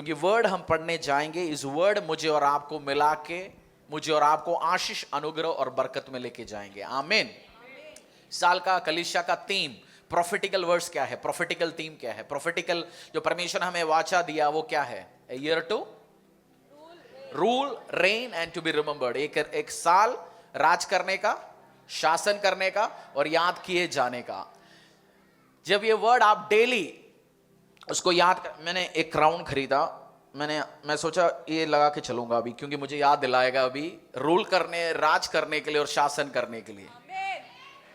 क्योंकि वर्ड हम पढ़ने जाएंगे, इस वर्ड मुझे और आपको मिला के मुझे और आपको आशीष, अनुग्रह और बरकत में लेके जाएंगे। आमीन। साल का कलीसिया का थीम प्रोफेटिकल वर्ड्स क्या है, प्रोफेटिकल थीम क्या है, प्रोफेटिकल जो परमेश्वर हमें वाचा दिया वो क्या है? A year to rule, reign and to be remembered. एक साल राज करने का, शासन करने का और याद किए जाने का। जब ये वर्ड आप डेली उसको याद कर, मैंने एक क्राउन खरीदा, मैं सोचा ये लगा के चलूंगा अभी, क्योंकि मुझे याद दिलाएगा अभी रूल करने, राज करने के लिए और शासन करने के लिए।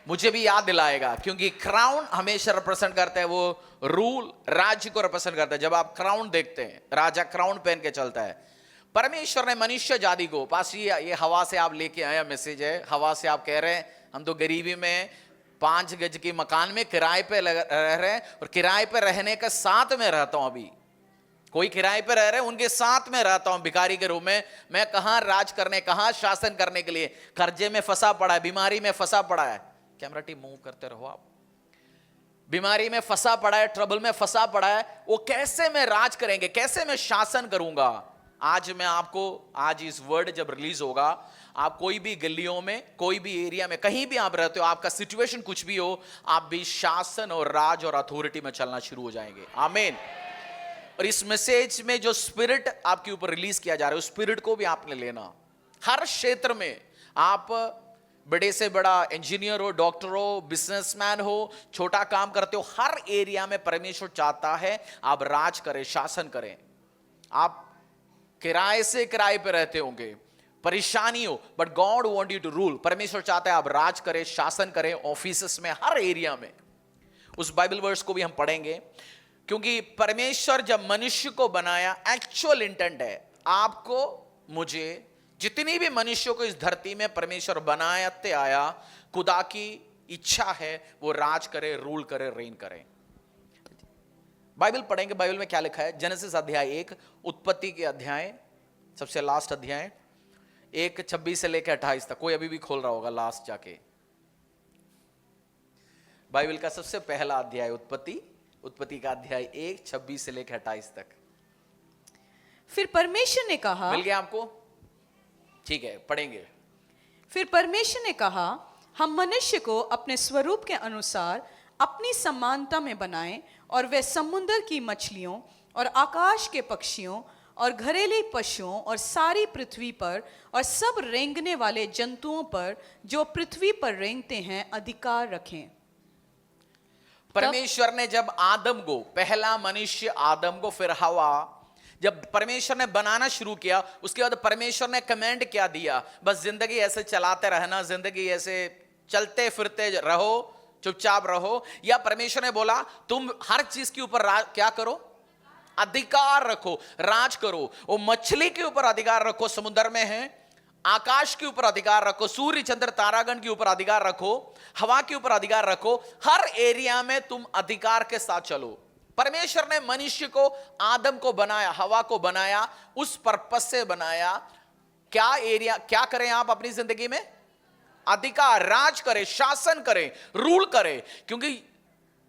मुझे भी याद दिलाएगा, क्योंकि क्राउन हमेशा रिप्रेजेंट करता है, वो रूल, राज्य को रिप्रेजेंट करता है। जब आप क्राउन देखते हैं, राजा क्राउन पहन के चलता है। परमेश्वर ने मनुष्य जाति को, पास ये हवा से आप लेके आया मैसेज है, हवा से आप कह रहे हैं हम तो गरीबी में 5 गज के मकान में किराए पे रह रहे हैं, और किराए पे रहने के साथ में रहता हूं। अभी कोई किराए पे रह रहे हैं, उनके साथ में रहता हूं भिखारी के रूप में। मैं कहां राज करने, कहां शासन करने के लिए? कर्जे में फंसा पड़ा है, बीमारी में फंसा पड़ा है। कैमरा टीम मूव करते रहो आप। बीमारी में फंसा पड़ा है, ट्रबल में फंसा पड़ा है, वो कैसे मैं राज करेंगे, कैसे मैं शासन करूंगा? आज मैं आपको, आज इस वर्ड जब रिलीज होगा, आप कोई भी गलियों में, कोई भी एरिया में, कहीं भी आप रहते हो, आपका सिचुएशन कुछ भी हो, आप भी शासन और राज और अथॉरिटी में चलना शुरू हो जाएंगे। आमीन। और इस मैसेज में जो स्पिरिट आपके ऊपर रिलीज किया जा रहा है, उस स्पिरिट को भी आपने लेना। हर क्षेत्र में आप बड़े से बड़ा इंजीनियर हो, डॉक्टर हो, बिजनेसमैन हो, छोटा काम करते हो, हर एरिया में परमेश्वर चाहता है आप राज करें, शासन करें। आप किराए से किराए पे रहते होंगे, परेशानी हो, but God want you to rule. परमेश्वर चाहता है आप राज करें, शासन करें, ऑफिसेस में, हर एरिया में। उस बाइबल वर्स को भी हम पढ़ेंगे, क्योंकि परमेश्वर जब मनुष्य को बनाया, एक्चुअल इंटेंट है आपको, मुझे, जितनी भी मनुष्यों को इस धरती में परमेश्वर बनाते आया, खुदा की इच्छा है वो राज करे, रूल करे, रेन करे। बाइबल पढ़ेंगे। बाइबल में क्या लिखा है? जेनेसिस अध्याय 1, उत्पत्ति के अध्याय, सबसे लास्ट अध्याय 1:26 से लेकर 28 तक। कोई अभी भी खोल रहा होगा लास्ट जाके। बाइबल का सबसे पहला अध्याय उत्पत्ति का अध्याय 1:26 से लेकर 28 तक। फिर परमेश्वर ने कहा, मिल गया आपको? ठीक है, पढ़ेंगे। फिर परमेश्वर ने कहा, हम मनुष्य को अपने स्वरूप के अनुसार अपनी समानता में बनाएं, और वे समुद्र की मछलियों और आकाश के पक्षियों और घरेलू पशुओं और सारी पृथ्वी पर और सब रेंगने वाले जंतुओं पर जो पृथ्वी पर रेंगते हैं अधिकार रखें। परमेश्वर ने जब आदम को, पहला मनुष्य आदम को, फिर हवा, जब परमेश्वर ने बनाना शुरू किया, उसके बाद परमेश्वर ने कमांड क्या दिया? बस जिंदगी ऐसे चलाते रहना, जिंदगी ऐसे चलते फिरते रहो, चुपचाप रहो? या परमेश्वर ने बोला तुम हर चीज के ऊपर क्या करो? अधिकार रखो, राज करो। वो मछली के ऊपर अधिकार रखो, समुद्र में है, आकाश के ऊपर अधिकार रखो, सूर्य चंद्र तारागण के ऊपर अधिकार रखो, हवा के ऊपर अधिकार रखो, हर एरिया में तुम अधिकार के साथ चलो। परमेश्वर ने मनुष्य को, आदम को बनाया, हवा को बनाया, उस पर्पस से बनाया। क्या एरिया, क्या करें आप अपनी जिंदगी में? अधिकार, राज करें, शासन करें, रूल करें। क्योंकि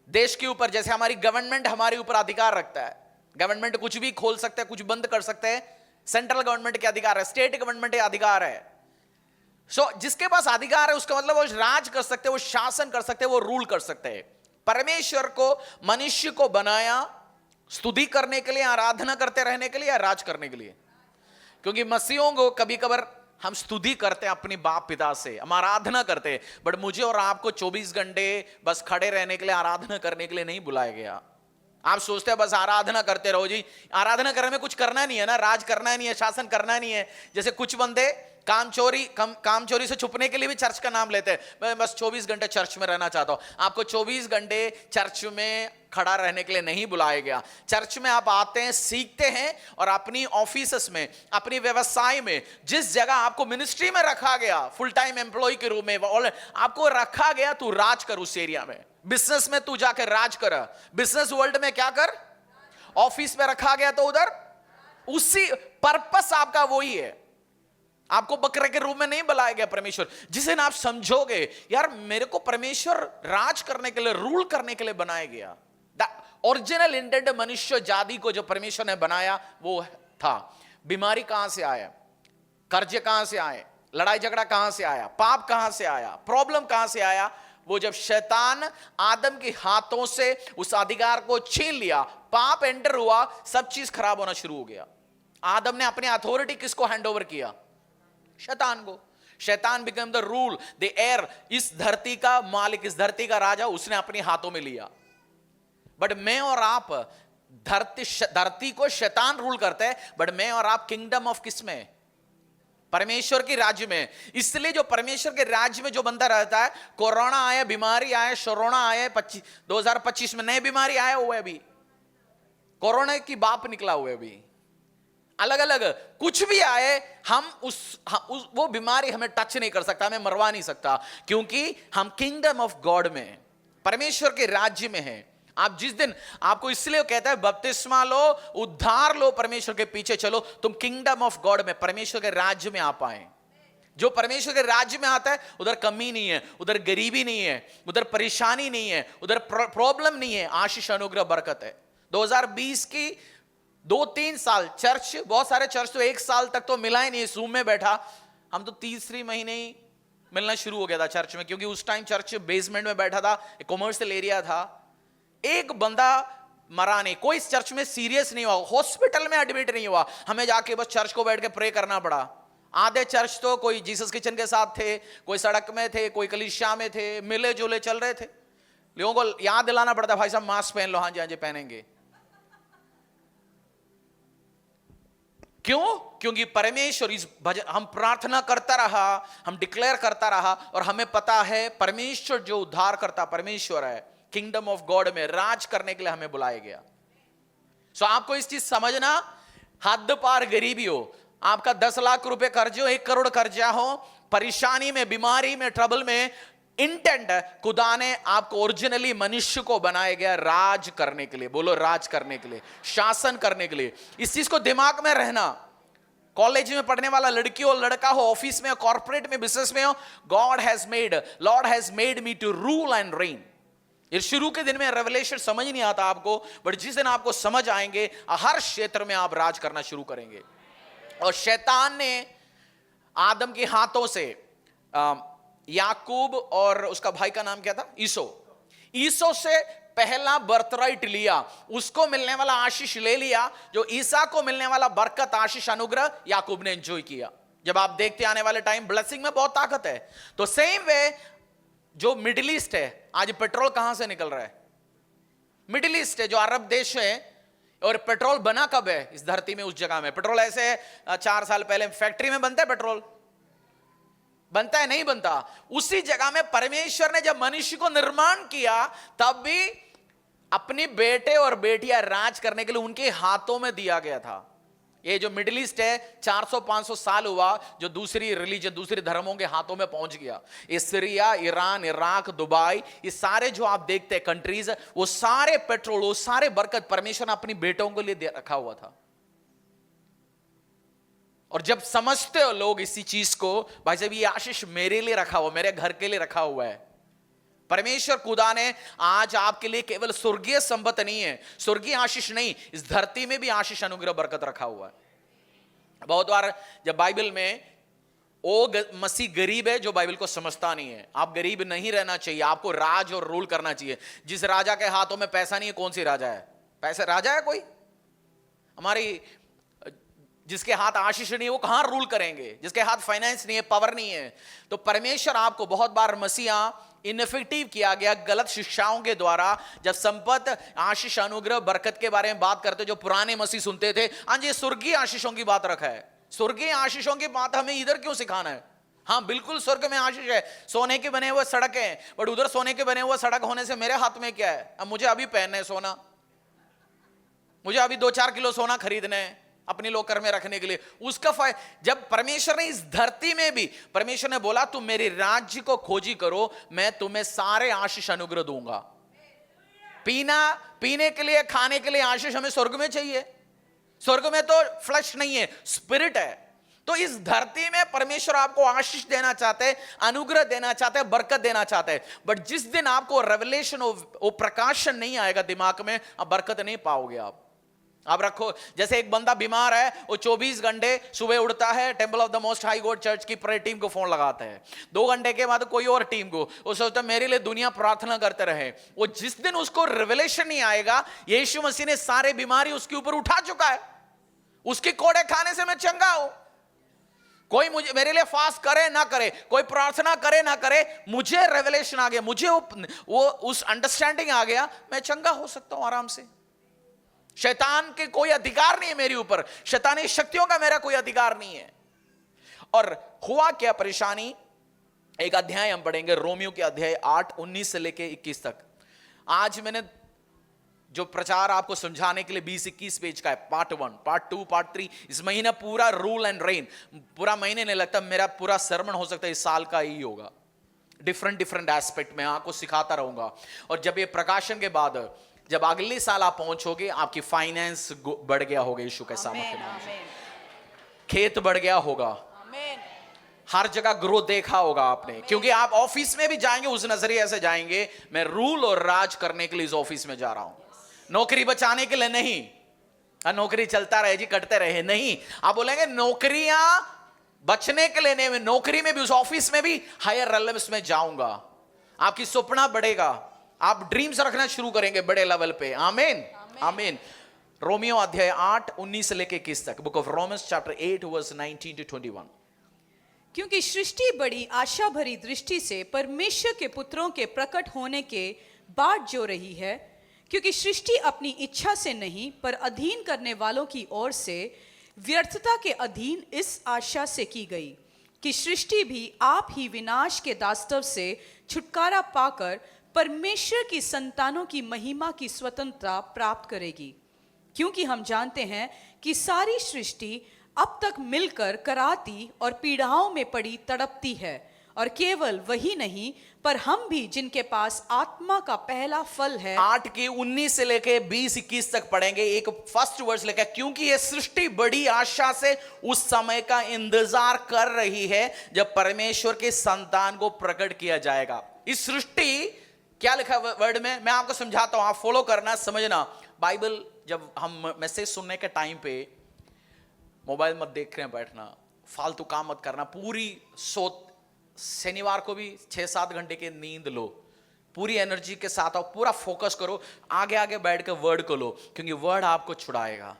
देश के ऊपर, जैसे हमारी गवर्नमेंट हमारे ऊपर अधिकार रखता है, गवर्नमेंट कुछ भी खोल सकता है, कुछ बंद कर सकते हैं, सेंट्रल गवर्नमेंट के अधिकार है, स्टेट गवर्नमेंट के अधिकार है। सो जिसके पास अधिकार है उसका मतलब वो राज कर सकते हैं, वो शासन कर सकते हैं, वो रूल कर सकते हैं। परमेश्वर को, मनुष्य को बनाया स्तुति करने के लिए, आराधना करते रहने के लिए, या राज करने के लिए? क्योंकि मसीहों को कभी कभार हम स्तुति करते हैं अपने बाप पिता से, हम आराधना करते हैं, बट मुझे और आपको 24 घंटे बस खड़े रहने के लिए, आराधना करने के लिए नहीं बुलाया गया। आप सोचते हैं बस आराधना करते रहो जी, आराधना करने में कुछ करना नहीं है ना, राज करना नहीं है, शासन करना नहीं है। जैसे कुछ बंदे कामचोरी से छुपने के लिए भी चर्च का नाम लेते हैं, मैं बस 24 घंटे चर्च में रहना चाहता हूं। आपको 24 घंटे चर्च में खड़ा रहने के लिए नहीं बुलाया गया। चर्च में आप आते हैं, सीखते हैं, और अपनी ऑफिस में, अपनी व्यवसाय में, जिस जगह आपको मिनिस्ट्री में रखा गया, फुल टाइम एम्प्लॉय के रूप में आपको रखा गया, तू राज कर उस एरिया में। बिजनेस में तू जाकर राज कर, बिजनेस वर्ल्ड में क्या कर, ऑफिस में रखा गया तो उधर, उसी पर्पस आपका वही है। आपको बकरे के रूप में नहीं बुलाया गया परमेश्वर। जिस दिन आप समझोगे यार मेरे को परमेश्वर राज करने के लिए, रूल करने के लिए बनाया गया, ओरिजिनल इंटेंट मनुष्य जाति को जो परमेश्वर ने बनाया वो था। बीमारी कहां से आया, कर्ज कहां से आए, लड़ाई झगड़ा कहां से आया, पाप कहां से आया, प्रॉब्लम कहां से आया? वो जब शैतान आदम के हाथों से उस अधिकार को छीन लिया, पाप एंटर हुआ, सब चीज खराब होना शुरू हो गया। आदम ने अपनी अथॉरिटी किसको हैंड ओवर किया? शैतान को। शैतान become the rule, the air, इस धरती का मालिक, इस धरती का राजा उसने अपने हाथों में लिया। बट मैं और आप, धरती को शैतान रूल करते हैं, बट मैं और आप किंगडम ऑफ किस में? परमेश्वर के राज्य में। इसलिए जो परमेश्वर के राज्य में जो बंदा रहता है, कोरोना आया, बीमारी आया, शरोना आया, 2025 में नए बीमारी आया हुआ है, अभी कोरोना की बाप निकला हुआ है, अभी अलग अलग कुछ भी आए, हम वो बीमारी हमें टच नहीं कर सकता, हमें मरवा नहीं सकता, क्योंकि हम किंगडम ऑफ गॉड में, परमेश्वर के राज्य में हैं। आप जिस दिन, आपको इसलिए कहता है बपतिस्मा लो, उद्धार लो, परमेश्वर के पीछे चलो, तुम किंगडम ऑफ गॉड में, परमेश्वर के राज्य में आ पाए। जो परमेश्वर के राज्य में आता है उधर कमी नहीं है, उधर गरीबी नहीं है, उधर परेशानी नहीं है, उधर प्रॉब्लम नहीं है, आशीष अनुग्रह बरकत है। 2020 की 2-3 साल चर्च, बहुत सारे चर्च तो 1 साल तक तो मिला ही नहीं, जूम में बैठा, हम तो तीसरी महीने ही मिलना शुरू हो गया था चर्च में, क्योंकि उस टाइम चर्च बेसमेंट में बैठा था, कॉमर्शियल एरिया था। एक बंदा मरा नहीं, कोई इस चर्च में सीरियस नहीं हुआ, हॉस्पिटल में एडमिट नहीं हुआ, हमें जाके बस चर्च को बैठ के प्रे करना पड़ा। आधे चर्च तो कोई जीसस किचन के साथ थे, कोई सड़क में थे, कोई कलीसिया में थे, मिले जुले चल रहे थे। लोगों को याद दिलाना पड़ता, भाई साहब मास्क पहन लो, हाँ जी हाँ जी पहनेंगे। क्यों? क्योंकि परमेश्वर, इस भजन हम प्रार्थना करता रहा, हम डिक्लेयर करता रहा, और हमें पता है परमेश्वर जो उद्धार करता परमेश्वर है, किंगडम ऑफ गॉड में राज करने के लिए हमें बुलाया गया। सो आपको इस चीज समझना, हद पार गरीबी हो, आपका 10 लाख रुपए कर्ज हो, 1 करोड़ कर्जा हो, परेशानी में, बीमारी में, ट्रबल में, इंटेंट खुदा ने आपको ओरिजिनली मनुष्य को बनाया गया राज करने के लिए। बोलो राज करने के लिए, शासन करने के लिए। इस चीज को दिमाग में रहना। कॉलेज में पढ़ने वाला लड़की हो, लड़का हो, ऑफिस में, कॉर्पोरेट में, बिजनेस में हो, Lord has made me to rule and reign. ये शुरू के दिन में रेवलेशन समझ नहीं आता आपको, बट जिस दिन आपको समझ आएंगे, हर क्षेत्र में आप राज करना शुरू करेंगे। और शैतान ने आदम के हाथों से याकूब और उसका भाई का नाम क्या था? ईसो से पहला बर्थराइट लिया, उसको मिलने वाला आशीष ले लिया, जो ईसा को मिलने वाला बरकत, आशीष, अनुग्रह याकूब ने एंजॉय किया। जब आप देखते आने वाले टाइम ब्लेसिंग में बहुत ताकत है, तो सेम वे जो मिडिल ईस्ट है, आज पेट्रोल कहां से निकल रहा है? मिडिल ईस्ट है, जो अरब देश है। और पेट्रोल बना कब है इस धरती में? उस जगह में पेट्रोल ऐसे 4 साल पहले फैक्ट्री में बनता है पेट्रोल? बनता है? नहीं बनता। उसी जगह में परमेश्वर ने जब मनुष्य को निर्माण किया, तब भी अपने बेटे और बेटियां राज करने के लिए उनके हाथों में दिया गया था। ये जो मिडिल ईस्ट है, 400-500 साल हुआ जो दूसरी रिलीजन, दूसरे धर्मों के हाथों में पहुंच गया। ये सीरिया, ईरान, इराक, दुबई, ये सारे जो आप देखते हैं कंट्रीज, वो सारे पेट्रोल, वो सारे बरकत परमेश्वर ने अपनी बेटों के लिए दे रखा हुआ था। और जब समझते हो लोग इसी चीज को, भाई साहब ये आशीष मेरे लिए रखा हुआ, मेरे घर के लिए रखा हुआ है, परमेश्वर खुदा ने आज आपके लिए केवल स्वर्गीय संपत्ति नहीं है, स्वर्गीय आशीष नहीं, इस धरती में भी आशीष, अनुग्रह, बरकत रखा हुआ है। बहुत बार जब बाइबल में मसीह गरीब है जो बाइबल को समझता नहीं है। आप गरीब नहीं रहना चाहिए, आपको राज और रूल करना चाहिए। जिस राजा के हाथों में पैसा नहीं है, कौन सी राजा है? पैसा राजा है कोई? हमारी जिसके हाथ आशीष नहीं है वो कहां रूल करेंगे? जिसके हाथ फाइनेंस नहीं है, पावर नहीं है। तो परमेश्वर आपको बहुत बार मसीहा इनफेक्टिव किया गया गलत शिक्षाओं के द्वारा। जब संपत्ति, आशीष, अनुग्रह, बरकत के बारे में बात करते, जो पुराने मसीह सुनते थे, हाँ जी स्वर्गीय आशीषों की बात रखा है, स्वर्गीय आशीषों की बात हमें इधर क्यों सिखाना है? हाँ बिल्कुल स्वर्ग में आशीष है, सोने के बने हुए सड़क है, बट उधर सोने के बने हुए सड़क होने से मेरे हाथ में क्या है? अब मुझे अभी पहनना है सोना, मुझे अभी 2-4 किलो सोना खरीदना है अपने लॉकर में रखने के लिए। उसका जब परमेश्वर ने इस धरती में भी, परमेश्वर ने बोला तुम मेरे राज्य को खोजी करो, मैं तुम्हें सारे आशीष, अनुग्रह दूंगा। पीने के लिए, खाने के लिए आशीष हमें स्वर्ग में चाहिए। स्वर्ग में तो फ्लैश नहीं है, स्पिरिट है। तो इस धरती में परमेश्वर आपको आशीष देना चाहते हैं, अनुग्रह देना चाहते हैं, बरकत देना चाहते हैं। बट जिस दिन आपको रेवलेशन, वो प्रकाशन नहीं आएगा दिमाग में, अब बरकत नहीं पाओगे आप रखो। जैसे एक बंदा बीमार है, वो 24 घंटे सुबह उठता है, temple of the most high God church की प्रेयर टीम को फोन लगाता है, 2 घंटे के बाद कोई और टीम को, वो सोचता है मेरे लिए दुनिया प्रार्थना करते रहे। वो जिस दिन उसको रेवलेशन नहीं आएगा, यीशु मसीह ने सारे बीमारी उसके ऊपर उठा चुका है, उसके कोड़े खाने से मैं चंगा हूं। कोई मुझे मेरे लिए फास्ट करे ना करे, कोई प्रार्थना करे ना करे, मुझे रेवलेशन आ गया, मुझे वो उस अंडरस्टैंडिंग आ गया, मैं चंगा हो सकता हूं आराम से। शैतान के कोई अधिकार नहीं है मेरे ऊपर, शैतानी शक्तियों का मेरा कोई अधिकार नहीं है। और हुआ क्या परेशानी, एक अध्याय हम पढ़ेंगे, रोमियो के अध्याय 8:19 से लेके 21 तक। आज मैंने जो प्रचार आपको समझाने के लिए 20-21 पेज का है, पार्ट 1, पार्ट 2, पार्ट 3। इस महीना पूरा रूल एंड रेन, पूरा महीने नहीं लगता, मेरा पूरा सरमन हो सकता है इस साल का ही होगा। डिफरेंट एस्पेक्ट में आपको सिखाता रहूंगा। और जब ये प्रकाशन के बाद, जब अगले साल आप पहुंचोगे, आपकी फाइनेंस बढ़ गया होगा यीशु के सामर्थ्य के नाम से, खेत बढ़ गया होगा, हर जगह ग्रोथ देखा होगा आपने, क्योंकि आप ऑफिस में भी जाएंगे उस नजरिए से जाएंगे, मैं रूल और राज करने के लिए इस ऑफिस में जा रहा हूं, नौकरी बचाने के लिए नहीं। नौकरी चलता रहे जी, कटते रहे नहीं, आप बोलेंगे नौकरियां बचने के लिए नहीं, नौकरी में भी, उस ऑफिस में भी हायर रेलेवेंस में जाऊंगा। आपकी सपना बढ़ेगा, आप ड्रीम्स रखना शुरू करेंगे बड़े लेवल पे। आमीन आमीन। रोमियो अध्याय 8:19 से लेके 21 तक, book of Romans chapter 8 verse 19 to 21। क्योंकि सृष्टि बड़ी आशा भरी दृष्टि से परमेश्वर के पुत्रों के प्रकट होने के बाद जो रही है, क्योंकि सृष्टि अपनी इच्छा से नहीं पर अधीन करने वालों की ओर से व्यर्थता के अधीन इस आशा से की गई कि सृष्टि भी आप ही विनाश के दास्तव से छुटकारा पाकर परमेश्वर की संतानों की महिमा की स्वतंत्रता प्राप्त करेगी। क्योंकि हम जानते हैं कि सारी सृष्टि अब तक मिलकर कराहती और पीड़ाओं में पड़ी तड़पती है, और केवल वही नहीं पर हम भी जिनके पास आत्मा का पहला फल है। 8:19 से लेके 20-21 तक पढ़ेंगे। एक फर्स्ट वर्स लेकर, क्योंकि ये सृष्टि बड़ी आशा से उस समय का इंतजार कर रही है जब परमेश्वर के संतान को प्रकट किया जाएगा। इस सृष्टि, क्या लिखा है वर्ड में, मैं आपको समझाता हूं, आप फॉलो करना, समझना। बाइबल, जब हम मैसेज सुनने के टाइम पे मोबाइल मत देख रहे हैं, बैठना, फालतू काम मत करना, पूरी शनिवार को भी 6-7 घंटे की नींद लो, पूरी एनर्जी के साथ आओ, पूरा फोकस करो, आगे आगे बैठ कर वर्ड को लो, क्योंकि वर्ड आपको छुड़ाएगा।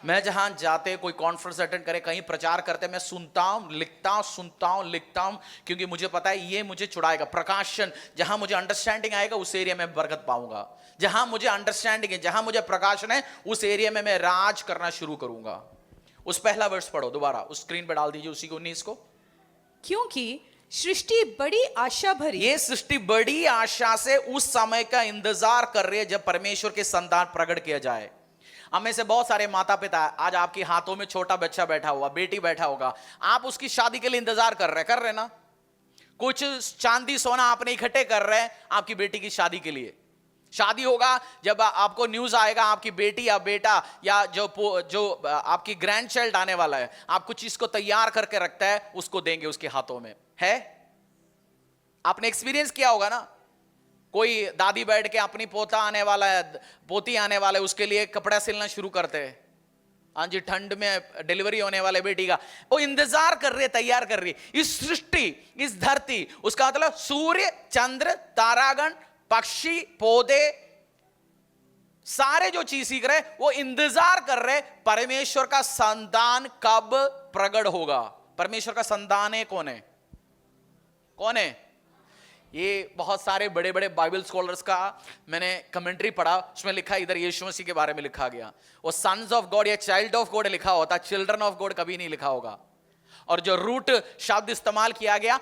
मैं जहां जाते, कोई कॉन्फ्रेंस अटेंड करे, कहीं प्रचार करते, मैं सुनता हूं, लिखता हूं, क्योंकि मुझे पता है ये मुझे छुड़ाएगा। प्रकाशन, जहां मुझे अंडरस्टैंडिंग आएगा उस एरिया में बरकत पाऊंगा। जहां मुझे अंडरस्टैंडिंग है, जहां मुझे प्रकाशन है, उस एरिया में मैं राज करना शुरू करूंगा। उस पहला वर्ष पढ़ो दोबारा, उस स्क्रीन पर डाल दीजिए उसी को, 19 को। क्योंकि सृष्टि बड़ी आशा भरी, ये सृष्टि बड़ी आशा से उस समय का इंतजार कर रही है जब परमेश्वर के संतान प्रकट किया जाए। हमें से बहुत सारे माता पिता, आज आपके हाथों में छोटा बच्चा बैठा हुआ, बेटी बैठा होगा, आप उसकी शादी के लिए इंतजार कर रहे ना, कुछ चांदी सोना आपने इकट्ठे कर रहे हैं आपकी बेटी की शादी के लिए। शादी होगा जब आपको न्यूज आएगा आपकी बेटी या बेटा या जो आपकी ग्रैंड चाइल्ड आने वाला है, आप कुछ इसको तैयार करके रखता है, उसको देंगे उसके हाथों में, है? आपने एक्सपीरियंस किया होगा ना, कोई दादी बैठ के अपनी पोता आने वाला है, पोती आने वाला है, उसके लिए कपड़ा सिलना शुरू करते हैं। हाँ जी, ठंड में डिलीवरी होने वाले बेटी का वो इंतजार कर रही है, तैयार कर रही है। इस सृष्टि, इस धरती, उसका मतलब सूर्य, चंद्र, तारागण, पक्षी, पौधे, सारे जो चीज सीख रहे, वो इंतजार कर रहे परमेश्वर का संतान कब प्रकट होगा। परमेश्वर का संतान है कौन है? कौन है? ये बहुत सारे बड़े बड़े बाइबल स्कॉलर्स का मैंने कमेंट्री पढ़ा, उसमें लिखा, इधर यीशु मसीह के बारे में लिखा गया, वो सन्स ऑफ गॉड या चाइल्ड ऑफ गॉड लिखा होता, चिल्ड्रन ऑफ गॉड कभी नहीं लिखा होगा। और जो रूट शब्द इस्तेमाल किया गया,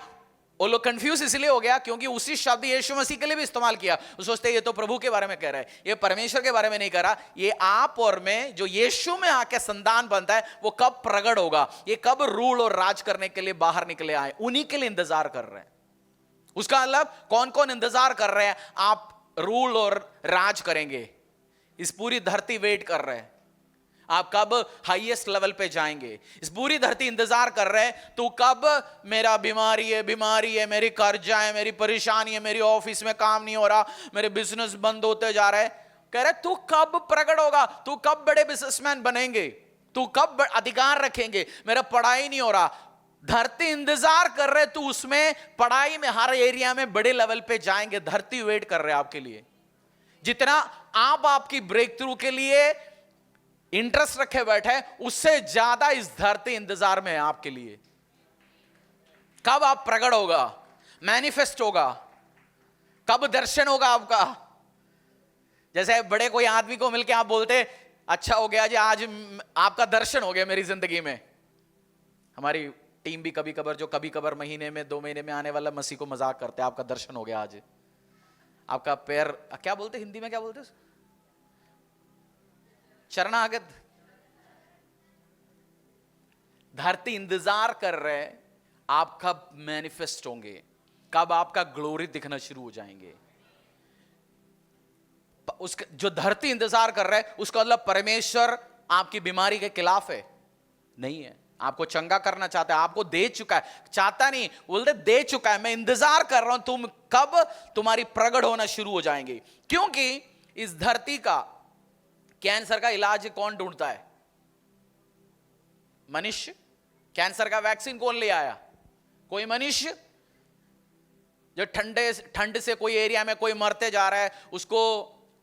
वो लोग कंफ्यूज इसलिए हो गया क्योंकि उसी शब्द यीशु मसीह के लिए भी इस्तेमाल किया। वो सोचते ये तो प्रभु के बारे में कह रहा है, ये परमेश्वर के बारे में नहीं कह रहा। ये आप और मैं जो यीशु में आके संतान बनता है, वो कब प्रकट होगा, ये कब रूल और राज करने के लिए बाहर निकले आए, उन्हीं के लिए इंतजार कर रहे हैं। उसका मतलब कौन कौन इंतजार कर रहे हैं, आप रूल और राज करेंगे, इस पूरी धरती वेट कर रहे हैं। आप कब हाईएस्ट लेवल पे जाएंगे। इस पूरी धरती इंतजार कर रहे है तू कब, मेरा बीमारी है, मेरी कर्जा है, मेरी परेशानी है, मेरी ऑफिस में काम नहीं हो रहा, मेरे बिजनेस बंद होते जा रहे हैं। कह रहे तू कब प्रकट होगा, तू कब बड़े बिजनेसमैन बनेंगे, तू कब अधिकार रखेंगे, मेरा पढ़ाई नहीं हो रहा। धरती इंतजार कर रहे, तू उसमें पढ़ाई में हर एरिया में बड़े लेवल पे जाएंगे। धरती वेट कर रहे हैं आपके लिए। जितना आप आपकी ब्रेक थ्रू के लिए इंटरेस्ट रखे बैठे, उससे ज्यादा इस धरती इंतजार में है आपके लिए। कब आप प्रकट होगा, मैनिफेस्ट होगा, कब दर्शन होगा आपका। जैसे बड़े कोई आदमी को मिलके आप बोलते अच्छा हो गया जी, आज आपका दर्शन हो गया मेरी जिंदगी में। हमारी टीम भी कभी कभार महीने में 2 महीने में आने वाला मसीह को मजाक करते हैं, आपका दर्शन हो गया आज, आपका पैर, क्या बोलते हिंदी में, क्या बोलते शरणागत। धरती इंतजार कर रहे आप कब मैनिफेस्ट होंगे, कब आपका ग्लोरी दिखना शुरू हो जाएंगे। उसका जो धरती इंतजार कर रहा है उसका मतलब परमेश्वर आपकी बीमारी के खिलाफ है नहीं है, आपको चंगा करना चाहता है, आपको दे चुका है, चाहता नहीं, बोलते दे चुका है, मैं इंतजार कर रहा हूं तुम कब तुम्हारी प्रकट होना शुरू हो जाएंगे। क्योंकि इस धरती का कैंसर का इलाज कौन ढूंढता है, मनुष्य। कैंसर का वैक्सीन कौन ले आया, कोई मनुष्य। जो ठंड से कोई एरिया में कोई मरते जा रहा है, उसको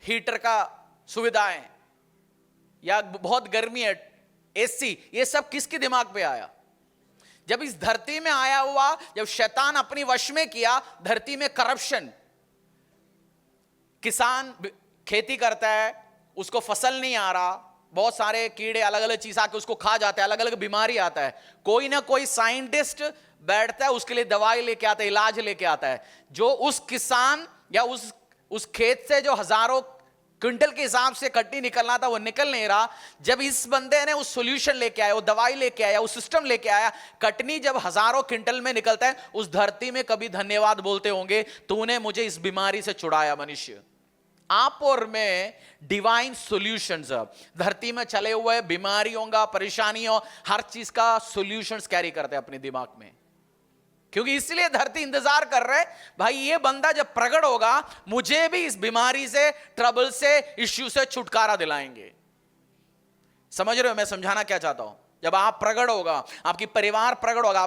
हीटर का सुविधा है, या बहुत गर्मी है, एसी, ये सब किसके दिमाग पे आया, जब इस धरती में आया हुआ, जब शैतान अपनी वश में किया धरती में करप्शन। किसान खेती करता है, उसको फसल नहीं आ रहा, बहुत सारे कीड़े अलग अलग चीज आके उसको खा जाते हैं, अलग अलग बीमारी आता है, कोई ना कोई साइंटिस्ट बैठता है उसके लिए दवाई लेके आता है, इलाज लेके आता है। जो उस किसान या उस खेत से जो हजारों क्विंटल के हिसाब से कट्टी निकलना था वो निकल नहीं रहा। जब इस बंदे ने उस सॉल्यूशन लेके आया, वो दवाई लेके आया, उस सिस्टम लेके आया, कटनी जब हजारों क्विंटल में निकलता है, उस धरती में कभी धन्यवाद बोलते होंगे, तूने मुझे इस बीमारी से छुड़ाया। मनुष्य आप और मैं डिवाइन सॉल्यूशंस धरती में चले हुए बीमारियों का, परेशानियों, हर चीज का सॉल्यूशंस कैरी करते हैं अपने दिमाग में। क्योंकि इसलिए धरती इंतजार कर रहे भाई ये बंदा जब प्रकट होगा मुझे भी इस बीमारी से, ट्रबल से, इश्यू से छुटकारा दिलाएंगे। समझ रहे हो मैं समझाना क्या चाहता हूं। जब आप प्रकट होगा, आपकी परिवार प्रकट होगा,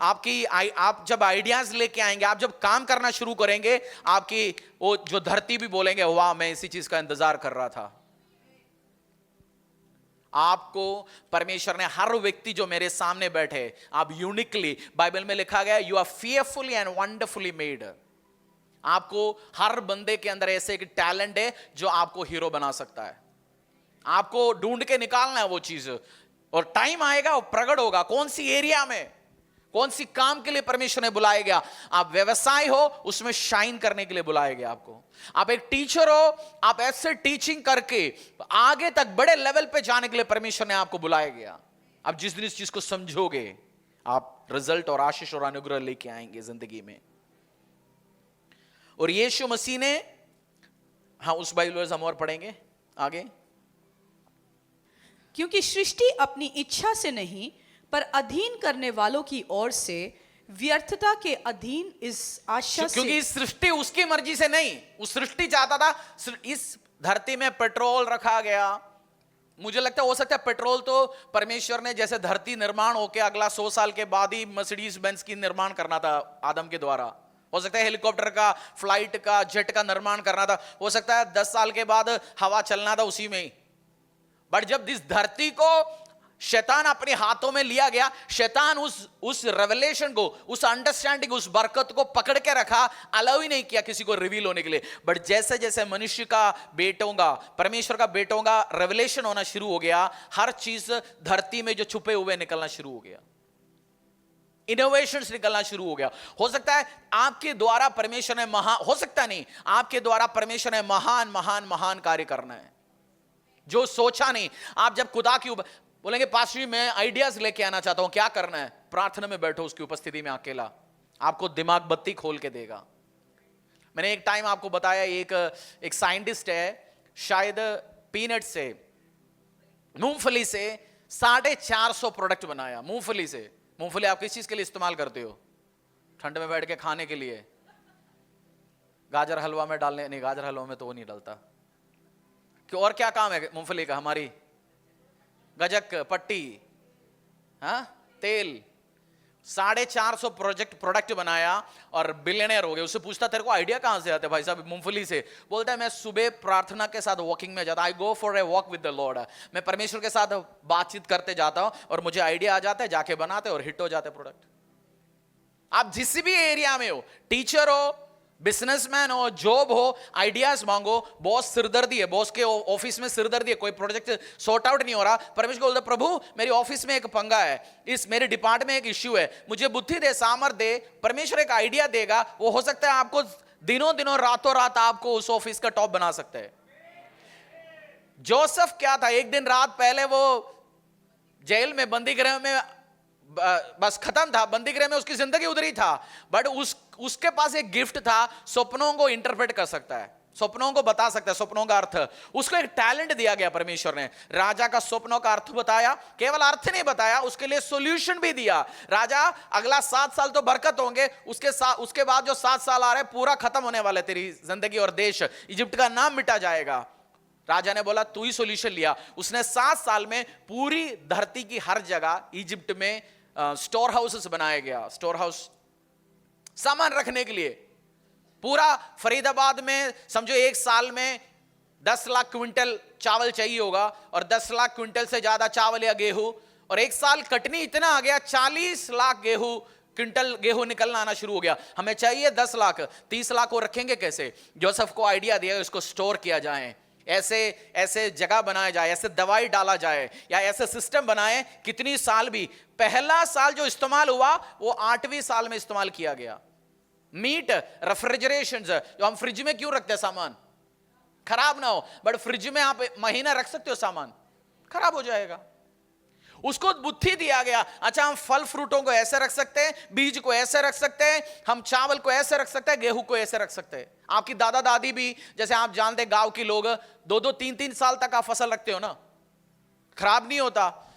आप जब आइडियाज लेके आएंगे, आप जब काम करना शुरू करेंगे, आपकी वो जो धरती भी बोलेंगे वाह मैं इसी चीज का इंतजार कर रहा था। आपको परमेश्वर ने, हर व्यक्ति जो मेरे सामने बैठे, आप यूनिकली, बाइबल में लिखा गया you are fearfully and wonderfully made। आपको हर बंदे के अंदर ऐसे एक टैलेंट है जो आपको हीरो बना सकता है। आपको ढूंढ के निकालना है वो चीज, और टाइम आएगा वो प्रकट होगा। कौन सी एरिया में, कौन सी काम के लिए परमेश्वर ने बुलाया गया। आप व्यवसाय हो उसमें शाइन करने के लिए बुलाया गया आपको। आप एक टीचर हो, आप ऐसे टीचिंग करके आगे तक बड़े लेवल पे जाने के लिए परमेश्वर ने आपको बुलाया गया। आप जिस दिन इस चीज को समझोगे, आप रिजल्ट और आशीष और अनुग्रह लेके आएंगे जिंदगी में। और यीशु मसीह ने, हाँ उस बाइबल हम और पढ़ेंगे आगे। क्योंकि सृष्टि अपनी इच्छा से नहीं पर अधीन करने वालों की ओर से व्यर्थता के अधीन इस आशा से, क्योंकि इस सृष्टि उसकी मर्जी से नहीं, उस सृष्टि चाहता था। इस धरती में पेट्रोल रखा गया, मुझे लगता है हो सकता है पेट्रोल तो परमेश्वर ने, जैसे धरती निर्माण होके अगला 100 साल के बाद ही मर्सिडीज बेंज की निर्माण करना था आदम के द्वारा। हो सकता है हेलीकॉप्टर का, फ्लाइट का, जेट का निर्माण करना था। हो सकता है 10 साल के बाद हवा चलना था उसी में ही। बट जब इस धरती को शैतान अपने हाथों में लिया गया, शैतान उस रेवलेशन को, उस अंडरस्टैंडिंग, उस बरकत को पकड़ के रखा, अलाउ ही नहीं किया किसी को रिवील होने के लिए। बट जैसे जैसे मनुष्य का बेटों का, परमेश्वर का बेटों का रेवलेशन होना शुरू हो गया, हर चीज धरती में जो छुपे हुए निकलना शुरू हो गया, इनोवेशंस निकलना शुरू हो गया। हो सकता है आपके द्वारा परमेश्वर ने हो सकता नहीं, आपके द्वारा परमेश्वर ने महान महान महान कार्य करना है जो सोचा नहीं। आप जब खुदा की बोलेंगे पास्टर जी मैं आइडियाज लेके आना चाहता हूं, क्या करना है, प्रार्थना में बैठो उसकी उपस्थिति में अकेला, आपको दिमाग बत्ती खोल के देगा। मैंने एक टाइम आपको बताया, एक साइंटिस्ट है, शायद पीनट से मूंगफली से 450 प्रोडक्ट बनाया। मूंगफली से। मूंगफली आप किस चीज के लिए इस्तेमाल करते हो? ठंड में बैठ के खाने के लिए। गाजर हलवा में डालने नहीं, गाजर हलवा में तो वो नहीं डालता। क्यों? और क्या काम है मूंगफली का? हमारी गजक, पट्टी, हाँ, तेल। 450 प्रोडक्ट बनाया और बिलियनर हो गए। उससे पूछता तेरे को आइडिया कहां से आता है? भाई साहब मूंगफली से। बोलता है मैं सुबह प्रार्थना के साथ वॉकिंग में जाता, I go for a walk with the lord. मैं परमेश्वर के साथ बातचीत करते जाता हूं और मुझे आइडिया आ जाता है, जाके बनाते और हिट हो जाते प्रोडक्ट। आप जिस भी एरिया में हो, टीचर हो, बिजनेसमैन हो, जॉब हो, आइडियाज मांगो। बॉस सिरदर्दी है, बॉस के ऑफिस में सिरदर्दी है, कोई प्रोजेक्ट सॉर्ट आउट नहीं हो रहा। परमेश्वर को बोलते प्रभु मेरी ऑफिस में एक पंगा है, इस मेरे डिपार्टमेंट में एक इश्यू है, मुझे बुद्धि दे, सामर्थ दे। परमेश्वर एक आइडिया देगा, वो हो सकता है आपको दिनों दिनों रातों रात आपको उस ऑफिस का टॉप बना सकता है। जोसेफ क्या था? एक दिन रात पहले वो जेल में, बंदी गृह में, बस खत्म था। बंदी गृह में उसकी जिंदगी उधरी था, बट उसके पास एक गिफ्ट था, सपनों को इंटरप्रेट कर सकता है, सपनों को बता सकता है, सपनों का अर्थ। उसको एक टैलेंट दिया गया परमेश्वर ने। राजा का सपनों का अर्थ बताया, केवल अर्थ नहीं बताया, उसके लिए सॉल्यूशन भी दिया। राजा अगला 7 साल तो बरकत होंगे, उसके बाद जो 7 साल आ रहे पूरा खत्म होने वाले तेरी जिंदगी, और देश इजिप्ट का नाम मिटा जाएगा। राजा ने बोला तू ही सॉल्यूशन लिया। उसने 7 साल में पूरी धरती की हर जगह इजिप्ट में स्टोर हाउसेस बनाया गया। स्टोर हाउस सामान रखने के लिए। पूरा फरीदाबाद में समझो 1 साल में 10 लाख क्विंटल चावल चाहिए होगा, और 10 लाख क्विंटल से ज्यादा चावल या गेहूं, और 1 साल कटनी इतना आ गया, 40 लाख क्विंटल गेहूं निकलना आना शुरू हो गया। हमें चाहिए 10 लाख, 30 लाख वो रखेंगे कैसे? जोसेफ को आइडिया दिया इसको स्टोर किया जाए, ऐसे जगह बनाया जाए, ऐसे दवाई डाला जाए, या ऐसे सिस्टम बनाए कितनी साल भी। पहला साल जो इस्तेमाल हुआ वो 8वीं साल में इस्तेमाल किया गया। मीट रेफ्रिजरेशन, जो हम फ्रिज में क्यों रखते हैं सामान खराब ना हो, बट फ्रिज में आप महीना रख सकते हो, सामान खराब हो जाएगा। उसको बुद्धि दिया गया, अच्छा हम फल फ्रूटों को ऐसे रख सकते हैं, बीज को ऐसे रख सकते हैं, हम चावल को ऐसे रख सकते हैं, गेहूं को ऐसे रख सकते हैं। आपकी दादा दादी भी, जैसे आप जानते हैं गांव के लोग 2-2, 3-3 साल तक आप फसल रखते हो ना, खराब नहीं होता।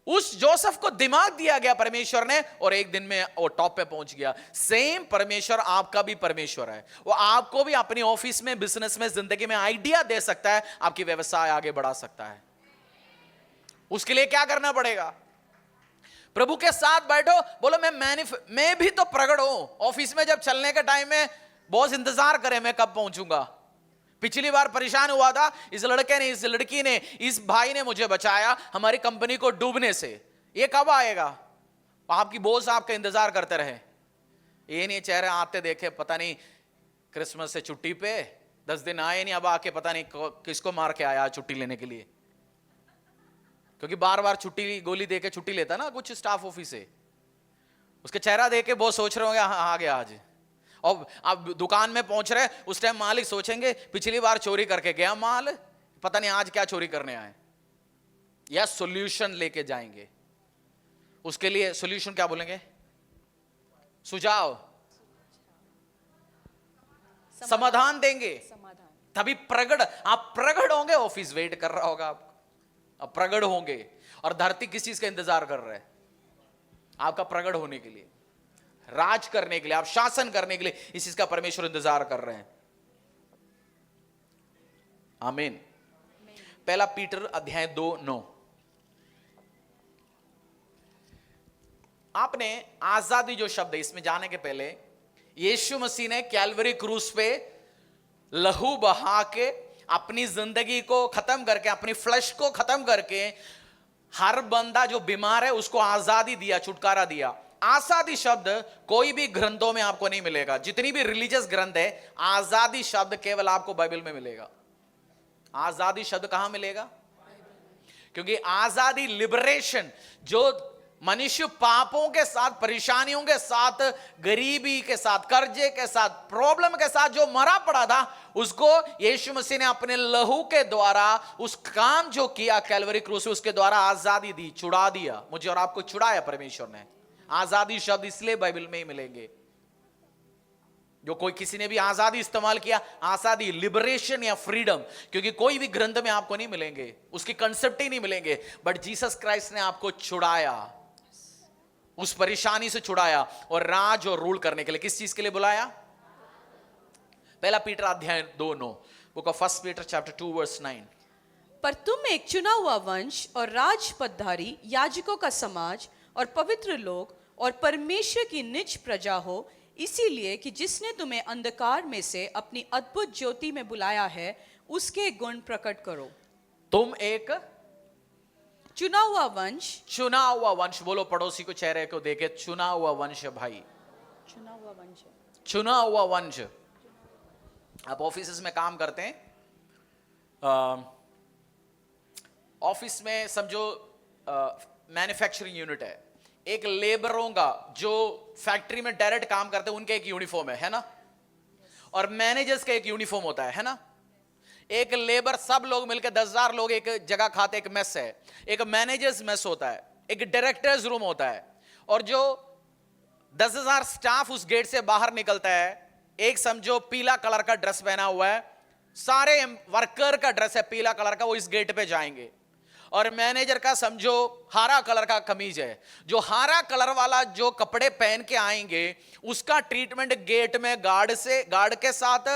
उस जोसेफ को दिमाग दिया गया परमेश्वर ने, और एक दिन में वो टॉप पे पहुंच गया। सेम परमेश्वर आपका भी परमेश्वर है। वो आपको भी अपनी ऑफिस में, बिजनेस में, जिंदगी में आइडिया दे सकता है, आपकी व्यवसाय आगे बढ़ा सकता है। उसके लिए क्या करना पड़ेगा? प्रभु के साथ बैठो, बोलो मैं भी तो प्रगट हूं। ऑफिस में जब चलने के टाइम में बॉस इंतजार करे मैं कब पहुंचूंगा। पिछली बार परेशान हुआ था, इस लड़के ने, इस लड़की ने, इस भाई ने मुझे बचाया हमारी कंपनी को डूबने से। ये कब आएगा? आपकी बॉस आपका इंतजार करते रहे। ये नहीं चेहरे आते देखे, पता नहीं क्रिसमस से छुट्टी पे 10 दिन आए नहीं, अब आके पता नहीं किसको मार के आया छुट्टी लेने के लिए। क्योंकि बार बार छुट्टी गोली देके छुट्टी लेता ना कुछ स्टाफ ऑफिस से, उसके चेहरा देख के बहुत सोच रहे होंगे हाँ आ गया आज। और आप दुकान में पहुंच रहे, उस टाइम मालिक सोचेंगे पिछली बार चोरी करके गया माल, पता नहीं आज क्या चोरी करने आए। या सॉल्यूशन लेके जाएंगे। उसके लिए सॉल्यूशन क्या बोलेंगे? सुझाव, समाधान देंगे, तभी आप प्रगट होंगे। ऑफिस वेट कर रहा होगा आपको, अब प्रगट होंगे। और धरती किस चीज का इंतजार कर रहा है? आपका प्रगट होने के लिए, राज करने के लिए, आप शासन करने के लिए, इस चीज का परमेश्वर इंतजार कर रहे हैं। आमीन। 1 पीटर अध्याय 2:9। आपने आजादी जो शब्द है, इसमें जाने के पहले यीशु मसीह ने कैलवरी क्रूस पे लहू बहा के अपनी जिंदगी को खत्म करके, अपनी फ्लैश को खत्म करके, हर बंदा जो बीमार है उसको आजादी दिया, छुटकारा दिया। आजादी शब्द कोई भी ग्रंथों में आपको नहीं मिलेगा। जितनी भी रिलीजियस ग्रंथ है, आजादी शब्द केवल आपको बाइबल में मिलेगा। आजादी शब्द कहां मिलेगा? क्योंकि आजादी, लिबरेशन, जो मनुष्य पापों के साथ, परेशानियों के साथ, गरीबी के साथ, कर्जे के साथ, प्रॉब्लम के साथ जो मरा पड़ा था, उसको यीशु मसीह ने अपने लहू के द्वारा, उस काम जो किया कैलवरी क्रूस, उसके द्वारा आजादी दी, छुड़ा दिया। मुझे और आपको छुड़ाया परमेश्वर ने। आजादी शब्द इसलिए बाइबल में ही मिलेंगे। जो कोई किसी ने भी आजादी इस्तेमाल किया, आजादी, लिबरेशन या फ्रीडम, क्योंकि कोई भी ग्रंथ में आपको नहीं मिलेंगे, उसके कंसेप्ट ही नहीं मिलेंगे, बट जीसस क्राइस्ट ने आपको छुड़ाया, उस परेशानी से छुड़ाया और राज और रूल करने के लिए किस चीज के लिए बुलाया? पहला पीटर अध्याय 2:9, book of first Peter chapter 2 verse 9। पर तुम एक चुना हुआ वंश और राजपदधारी, याजकों का समाज और पवित्र लोग और परमेश्वर की निज प्रजा हो, इसीलिए कि जिसने तुम्हें अंधकार में से अपनी अद्भुत ज्योति में बुलाया है, उसके गुण प्रकट करो। तुम एक चुना हुआ वंश, चुना हुआ वंश, बोलो पड़ोसी को, चेहरे को देखे, चुना हुआ वंश है भाई, चुना हुआ वंश, चुना हुआ वंश। आप ऑफिस में काम करते हैं, ऑफिस में समझो मैन्युफैक्चरिंग यूनिट है, एक लेबरों का जो फैक्ट्री में डायरेक्ट काम करते हैं उनका एक यूनिफॉर्म है ना, और मैनेजर्स का एक यूनिफॉर्म होता है ना। एक लेबर, सब लोग मिलकर 10,000 लोग एक जगह खाते, एक मेस है, एक मैनेजर्स मेस होता है, एक डायरेक्टर्स रूम होता है, और जो 10,000 स्टाफ उस गेट से बाहर निकलता है, एक समझो पीला कलर का ड्रेस पहना हुआ है, सारे वर्कर का ड्रेस है पीला कलर का, वो इस गेट पे जाएंगे, और मैनेजर का समझो हरा कलर का कमीज है, जो हरा कलर वाला जो कपड़े पहन के आएंगे उसका ट्रीटमेंट गेट में गार्ड के साथ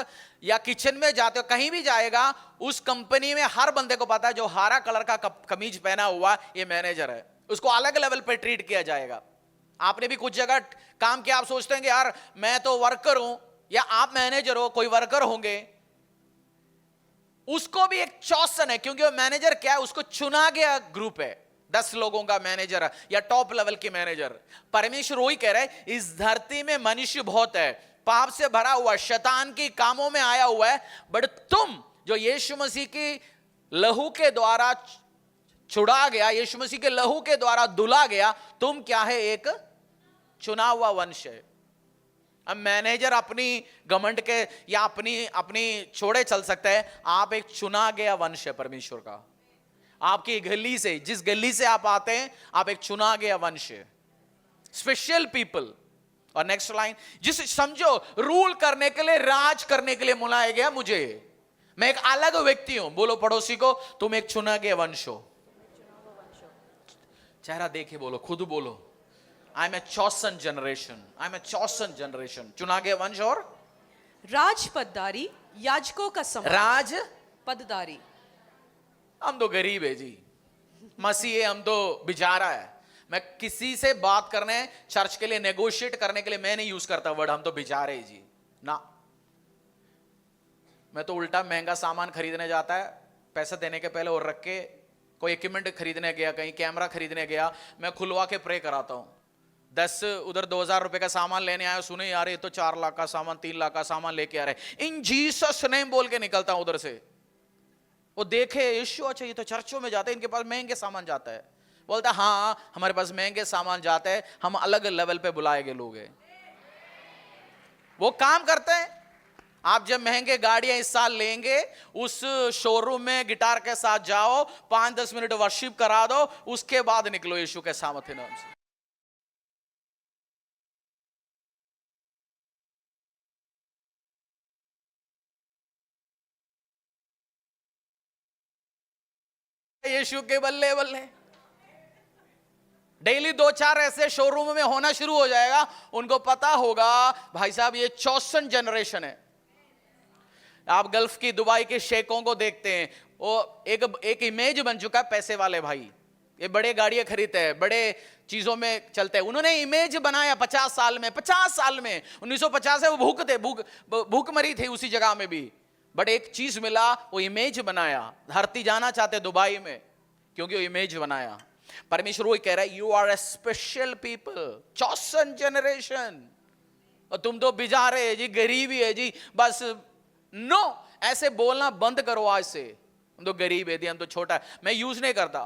या किचन में जाते हो, कहीं भी जाएगा, उस कंपनी में हर बंदे को पता है जो हरा कलर का कमीज पहना हुआ ये मैनेजर है, उसको अलग लेवल पे ट्रीट किया जाएगा। आपने भी कुछ जगह काम किया, आप सोचते हैं कि यार मैं तो वर्कर हूं, या आप मैनेजर हो, कोई वर्कर होंगे, उसको भी एक चौसन है, क्योंकि वो मैनेजर क्या है, उसको चुना गया ग्रुप है, 10 लोगों का मैनेजर है या टॉप लेवल के मैनेजर। परमेश्वर वही कह रहा है, इस धरती में मनुष्य बहुत है, पाप से भरा हुआ, शैतान की कामों में आया हुआ है, बट तुम जो यीशु मसीह की लहू के द्वारा छुड़ा गया, यीशु मसीह के लहू के द्वारा धुला गया, तुम क्या है? एक चुना हुआ वंश है। अब मैनेजर अपनी घमंड के या अपनी छोड़े चल सकता है, आप एक चुना गया वंश है परमेश्वर का। आपकी गली से, जिस गली से आप आते हैं, आप एक चुना गया वंश है, स्पेशल पीपल। और नेक्स्ट लाइन, जिस समझो रूल करने के लिए, राज करने के लिए बुलाया गया मुझे, मैं एक अलग व्यक्ति हूं। बोलो पड़ोसी को, तुम एक चुना गया वंश हो। चेहरा देखे बोलो, खुद बोलो, I am a chosen generation, I am a chosen generation, चुना गया वंश और राजपदधारी, याजकों का समाज। राज पदधारी, हम तो गरीब है जी, मसीह है, हम तो बेचारा है। मैं किसी से बात करने, चर्च के लिए नेगोशिएट करने के लिए मैं नहीं यूज करता वर्ड हम तो बेचारे है जी ना। मैं तो उल्टा महंगा सामान खरीदने जाता है, पैसा देने के पहले और रख के, कोई इक्विपमेंट खरीदने गया, कहीं कैमरा खरीदने गया, मैं खुलवा के प्रे कराता हूं। 10 उधर 2,000 रुपए का सामान लेने आया, सुने यार ये तो 4 लाख का सामान, 3 लाख का सामान लेके आ रहे, इन जीसस नेम बोल के निकलता हूं उधर से। वो देखे यीशु, अच्छा ये तो चर्चों में जाते हैं, इनके पास महंगे सामान जाता है। बोलता हाँ हमारे पास महंगे सामान जाता है, हम अलग लेवल पे बुलाए गए लोग हैं। वो काम करते हैं। आप जब महंगे गाड़ियां इस साल लेंगे, उस शोरूम में गिटार के साथ जाओ, 5-10 मिनट वर्शिप करा दो, उसके बाद निकलो यीशु के सामर्थ्य नाम से। यीशु के बल्ले बल्ले। डेली 2-4 ऐसे शोरूम में होना शुरू हो जाएगा, उनको पता होगा भाई साहब ये चौसन जनरेशन है। आप गल्फ की, दुबई के शेखों को देखते हैं, वो एक इमेज बन चुका है पैसे वाले भाई, ये बड़े गाड़ियां खरीदते हैं, बड़े चीजों में चलते हैं। उन्होंने इमेज बनाया 50 साल में, 1950 है, वो भूख मरी थी उसी जगह में भी, बट एक चीज मिला, वो इमेज बनाया। धरती जाना चाहते दुबई में, क्योंकि वो इमेज बनाया। परमेश्वर वही कह रहा है, you are a special people, chosen generation. और तुम तो बेचारे है जी, गरीबी है जी, बस नो, ऐसे बोलना बंद करो आज से। हम तो गरीब है जी, हम तो छोटा, मैं यूज नहीं करता।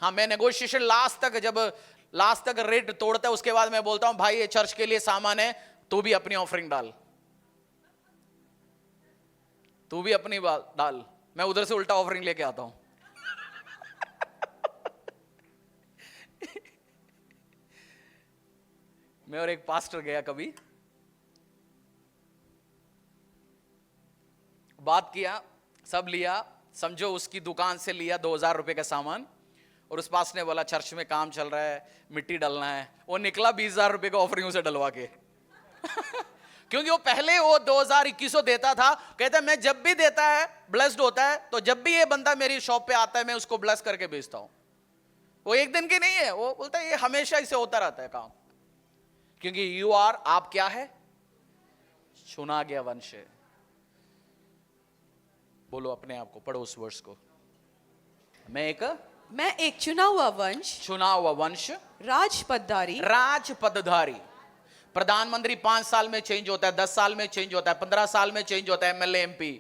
हाँ, मैं नेगोशिएशन लास्ट तक रेट तोड़ता है, उसके बाद मैं बोलता हूं भाई ये चर्च के लिए सामान है, तू भी अपनी ऑफरिंग डाल, तू भी अपनी डाल। मैं उधर से उल्टा ऑफरिंग लेके आता हूं। मैं और एक पास्टर गया कभी, बात किया, सब लिया, समझो उसकी दुकान से लिया 2000 रुपए का सामान, और उस पास ने बोला चर्च में काम चल रहा है, मिट्टी डलना है, वो निकला 20,000 रुपए का ऑफरिंग उसे डलवा के क्योंकि वो पहले वो 2000-2100 देता था, कहता है मैं जब भी देता है ब्लेस्ड होता है, तो जब भी ये बंदा मेरी शॉप पे आता है मैं उसको ब्लेस करके बेचता हूं। वो एक दिन की नहीं है, वो बोलता है ये हमेशा इसे होता रहता है काम, क्योंकि आप क्या है? चुना गया वंश है। बोलो अपने आप को, पढ़ो उस वर्ष को, मैं एक चुना हुआ वंश, चुना हुआ वंश, राजपदधारी। प्रधानमंत्री 5 साल में चेंज होता है, 10 साल में चेंज होता है, 15 साल में चेंज होता है, एमएलए एमपी,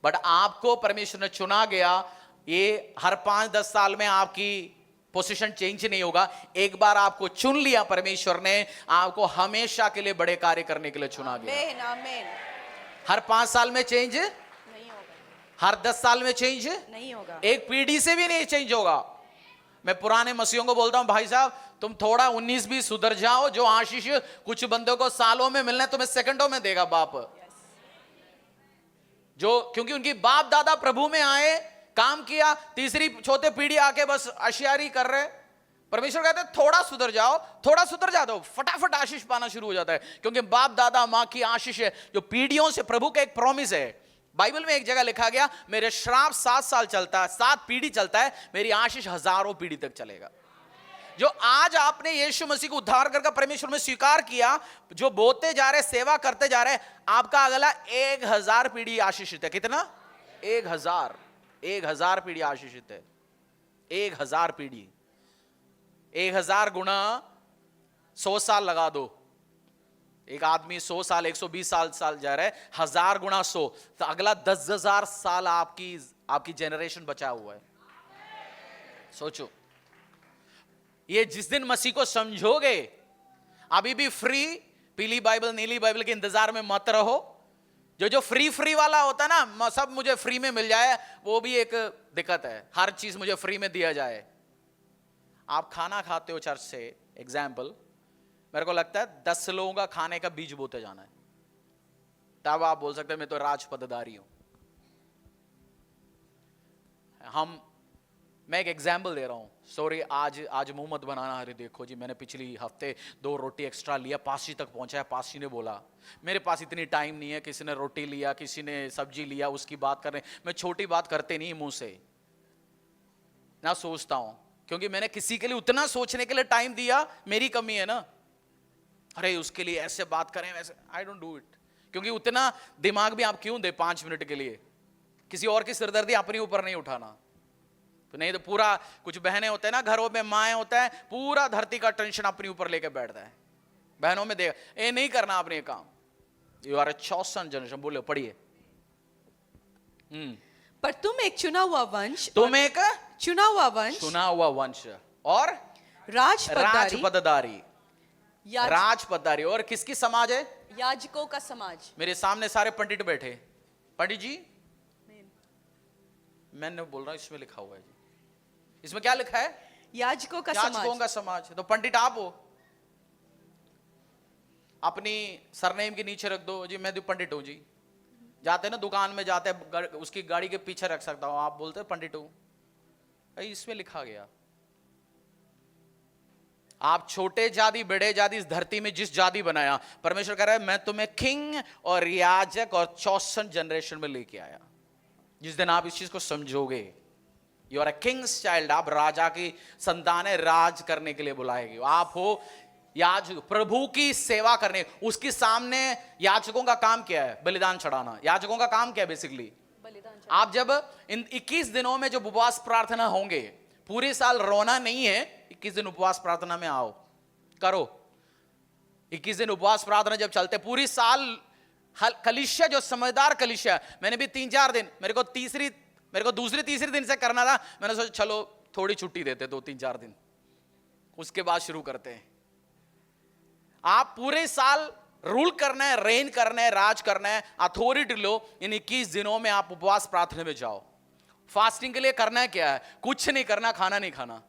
बट आपको परमेश्वर ने चुना गया। ये हर 5-10 साल में आपकी पोजीशन चेंज नहीं होगा। एक बार आपको चुन लिया परमेश्वर ने, आपको हमेशा के लिए बड़े कार्य करने के लिए चुना गया। आमीन। हर 5 साल में चेंज नहीं होगा, हर 10 साल में चेंज नहीं होगा, एक पीढ़ी से भी नहीं चेंज होगा। मैं पुराने मसीहों को बोलता हूं, भाई साहब तुम थोड़ा 19-20 सुधर जाओ, जो आशीष कुछ बंदों को सालों में मिलना है तुम्हें सेकंडों में देगा बाप। जो क्योंकि उनकी बाप दादा प्रभु में आए, काम किया, तीसरी चौथे पीढ़ी आके बस अशियारी कर रहे। परमेश्वर कहते हैं थोड़ा सुधर जाओ, थोड़ा सुधर जाते हो, फटाफट आशीष पाना शुरू हो जाता है, क्योंकि बाप दादा मां की आशीष है जो पीढ़ियों से प्रभु का एक प्रॉमिस है। बाइबल में एक जगह लिखा गया, मेरे श्राप 7 साल चलता है, 7 पीढ़ी चलता है, मेरी आशीष हजारों पीढ़ी तक चलेगा। जो आज आपने यीशु मसीह को उद्धार करके परमेश्वर में स्वीकार किया, जो बोते जा रहे, सेवा करते जा रहे, आपका अगला 1000 पीढ़ी आशीषित है। कितना? 1000 पीढ़ी आशीषित है। 1000 पीढ़ी, 1000 गुना 100 साल लगा दो। एक आदमी 100 साल 120 साल जा रहा है, 1000 गुना 100, तो अगला 10,000 साल आपकी जनरेशन बचा हुआ है। सोचो, ये जिस दिन मसीह को समझोगे, अभी भी फ्री पीली बाइबल नीली बाइबल के इंतजार में मत रहो। जो फ्री वाला होता है ना, सब मुझे फ्री में मिल जाए, वो भी एक दिक्कत है। हर चीज मुझे फ्री में दिया जाए। आप खाना खाते हो चर्च से, एग्जाम्पल, मेरे को लगता है 10 लोगों का खाने का बीज बोते जाना है, तब आप बोल सकते हैं मैं तो राजपदधारी हूं। मैं एक एग्जाम्पल दे रहा हूं, सॉरी आज मुंह मत बनाना। अरे देखो जी, मैंने पिछली हफ्ते 2 रोटी एक्स्ट्रा लिया, पासी तक पहुंचा है, पासी ने बोला मेरे पास इतनी टाइम नहीं है, किसी ने रोटी लिया, किसी ने सब्जी लिया, उसकी बात कर रहे हैं। मैं छोटी बात करते नहीं मुंह से ना, सोचता हूं, क्योंकि मैंने किसी के लिए उतना सोचने के लिए टाइम दिया, मेरी कमी है ना। अरे उसके लिए ऐसे बात करें वैसे, आई डोंट डू इट, क्योंकि उतना दिमाग भी आप क्यों दे 5 मिनट के लिए, किसी और की सिरदर्दी अपने ऊपर नहीं उठाना। तो नहीं तो पूरा, कुछ बहनें होते हैं ना घरों में, माएँ होता है, पूरा धरती का टेंशन अपने ऊपर लेके बैठता है। बहनों में देख, ये नहीं करना आपने काम। You are a chosen generation. बोले, पढ़िए। पर तुम एक चुना हुआ वंश, चुना हुआ वंश और राजपदधारी, राजपदधारी। और किसकी समाज है? याजकों का समाज। मेरे सामने सारे पंडित बैठे। पंडित जी, मैंने बोल रहा हूं, इसमें लिखा हुआ है जी, इसमें क्या लिखा है? याजकों का समाज। तो पंडित आप हो, अपनी सरनेम के नीचे रख दो जी, मैं तो पंडित हूं जी। जाते ना दुकान में जाते, उसकी गाड़ी के पीछे रख सकता हूं, आप बोलते पंडित हूं। इसमें लिखा गया, आप छोटे जाति बड़े जाति, इस धरती में जिस जाति बनाया, परमेश्वर कह रहा है मैं तुम्हें किंग और याजक और चौसन जनरेशन में लेके आया। जिस दिन आप इस चीज को समझोगे, you are a king's child, आप राजा की संतान है, राज करने के लिए बुलाए गए। आप हो याजक, प्रभु की सेवा करने। उसके सामने याजकों का काम क्या है? बलिदान चढ़ाना। याजकों का काम क्या है? बेसिकली आप जब इन 21 दिनों में जो उपवास प्रार्थना होंगे, पूरे साल रोना नहीं है, 21 दिन उपवास प्रार्थना में आओ, करो। 21 दिन उपवास प्रार्थना जब चलते, पूरी साल कलिशा, जो समझदार कलिशा, मैंने भी 3-4 दिन, मेरे को दूसरी तीसरी दिन से करना था, मैंने सोचा चलो थोड़ी छुट्टी देते 2-3-4 दिन, उसके बाद शुरू करते हैं। आप पूरे साल रूल करना है, रेन करना है, राज करना है, अथॉरिटी लो। इन 21 दिनों में आप उपवास प्रार्थना में जाओ। फास्टिंग के लिए करना है क्या है? कुछ नहीं करना, खाना नहीं खाना।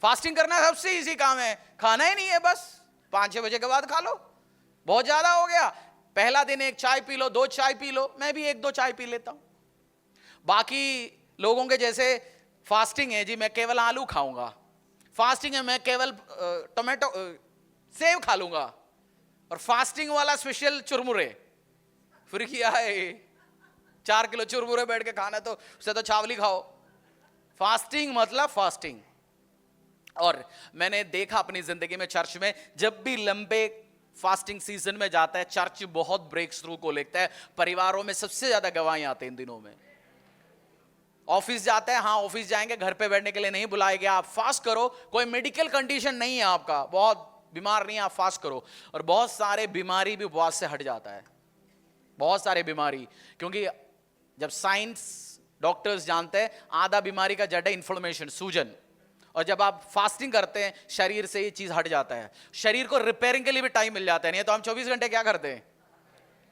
फास्टिंग करना सबसे इजी काम है, खाना ही नहीं है, बस 5-6 बजे के बाद खा लो, बहुत ज्यादा हो गया। पहला दिन एक चाय पी लो, 2 चाय पी लो, मैं भी 1-2 चाय पी लेता हूं। बाकी लोगों के जैसे फास्टिंग है जी, मैं केवल आलू खाऊंगा, फास्टिंग है मैं केवल टोमेटो सेब खा लूंगा, और फास्टिंग वाला स्पेशल चुरमुरे, फिर क्या है 4 किलो चुरमुरे बैठ के खाना, तो उससे तो चावल ही खाओ। फास्टिंग मतलब फास्टिंग। और मैंने देखा अपनी जिंदगी में चर्च में जब भी लंबे फास्टिंग सीजन में जाता है, चर्च बहुत ब्रेक थ्रू को लेता है। परिवारों में सबसे ज्यादा गवाही आते हैं इन दिनों में। ऑफिस जाते हैं, हाँ ऑफिस जाएंगे, घर पे बैठने के लिए नहीं बुलाए गया, आप फास्ट करो, कोई मेडिकल कंडीशन नहीं है आपका, बहुत बीमार नहीं है, आप फास्ट करो। और बहुत सारे बीमारी भी उपवास से हट जाता है, बहुत सारे बीमारी, क्योंकि जब साइंस डॉक्टर्स जानते हैं आधा बीमारी का जड़ है इन्फ्लेमेशन, सूजन, और जब आप फास्टिंग करते हैं शरीर से ये चीज हट जाता है, शरीर को रिपेयरिंग के लिए भी टाइम मिल जाता है। नहीं तो हम 24 घंटे क्या करते हैं,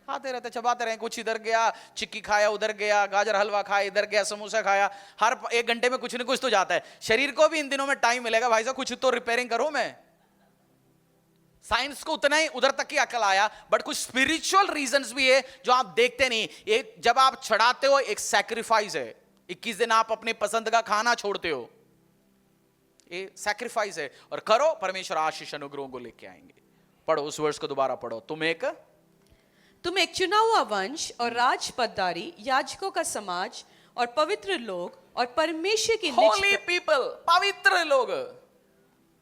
खाते रहते, चबाते रहे, कुछ इधर गया चिक्की खाया, उधर गया गाजर हलवा खाया, इधर गया समोसा खाया, हर 1 घंटे में कुछ न कुछ तो जाता है। शरीर को भी इन दिनों में टाइम मिलेगा, भाई साहब कुछ तो रिपेयरिंग करो। मैं साइंस को उतना ही उधर तक की अकल आया, बट कुछ स्पिरिचुअल रीजंस भी है जो आप देखते नहीं। एक जब आप चढ़ाते हो एक सैक्रिफाइस है, 21 दिन आप अपने पसंद का खाना छोड़ते हो, ये सैक्रिफाइस है, और करो, परमेश्वर आशीष अनुग्रहों को लेके आएंगे। पढ़ो उस वर्ष को दोबारा पढ़ो, तुम एक चुना हुआ वंश और राजपददारी, याजकों का समाज और पवित्र लोग और परमेश्वर की होली पीपल, पवित्र लोग।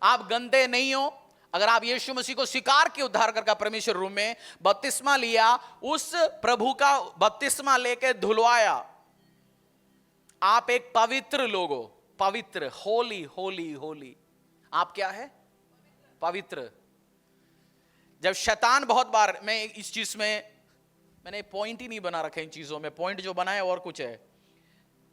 आप गंदे नहीं हो। अगर आप यीशु मसीह को स्वीकार किए उद्धार करके परमेश्वर रूम में बपतिस्मा लिया, उस प्रभु का बपतिस्मा लेके धुलवाया, आप एक पवित्र लोग हो। पवित्र, होली होली होली, आप क्या है, पवित्र। जब शैतान बहुत बार, मैं इस चीज में मैंने पॉइंट ही नहीं बना रखे इन चीजों में, पॉइंट जो बनाए और कुछ है,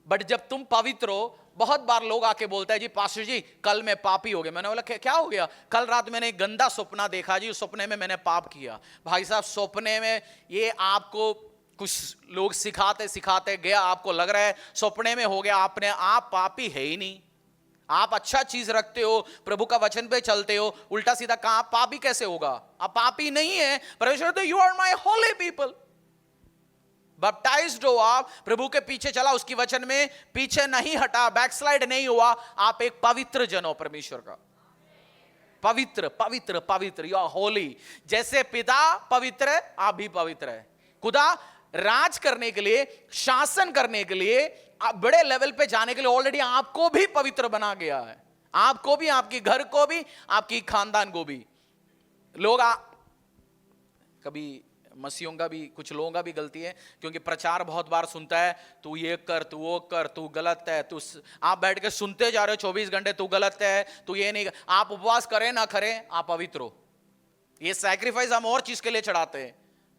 बट जब तुम पवित्र हो, बहुत बार लोग आके बोलते हैं जी पास्टर जी कल मैं पापी हो गया। मैंने बोला क्या हो गया? कल रात मैंने एक गंदा सपना देखा जी, उस सपने में मैंने पाप किया। भाई साहब सपने में ये आपको कुछ लोग सिखाते सिखाते गया, आपको लग रहा है सपने में हो गया, आपने आप पापी है ही नहीं। आप अच्छा चीज रखते हो, प्रभु का वचन पे चलते हो, उल्टा सीधा कहा आप पापी कैसे होगा? आप पापी नहीं है। परमेश्वर तो you are my holy people. Baptised हो आप, प्रभु के पीछे चला, उसकी वचन में पीछे नहीं हटा, बैकस्लाइड नहीं हुआ, आप एक पवित्र जन हो परमेश्वर का। पवित्र पवित्र पवित्र, यू आर होली। जैसे पिता पवित्र है, आप भी पवित्र है। खुदा राज करने के लिए, शासन करने के लिए, आप बड़े लेवल पे जाने के लिए ऑलरेडी आपको भी पवित्र बना गया है। आपको भी, आपके घर को भी, आपकी खानदान को भी। लोग कभी मसीहों का भी, कुछ लोगों का भी गलती है, क्योंकि प्रचार बहुत बार सुनता है तू ये कर, तू वो कर, तू गलत है, तू, आप बैठ के सुनते जा रहे हो 24 घंटे, तू गलत है, तू ये नहीं। आप उपवास करें ना करें, आप पवित्र हो। ये सैक्रिफाइस हम और चीज के लिए चढ़ाते हैं,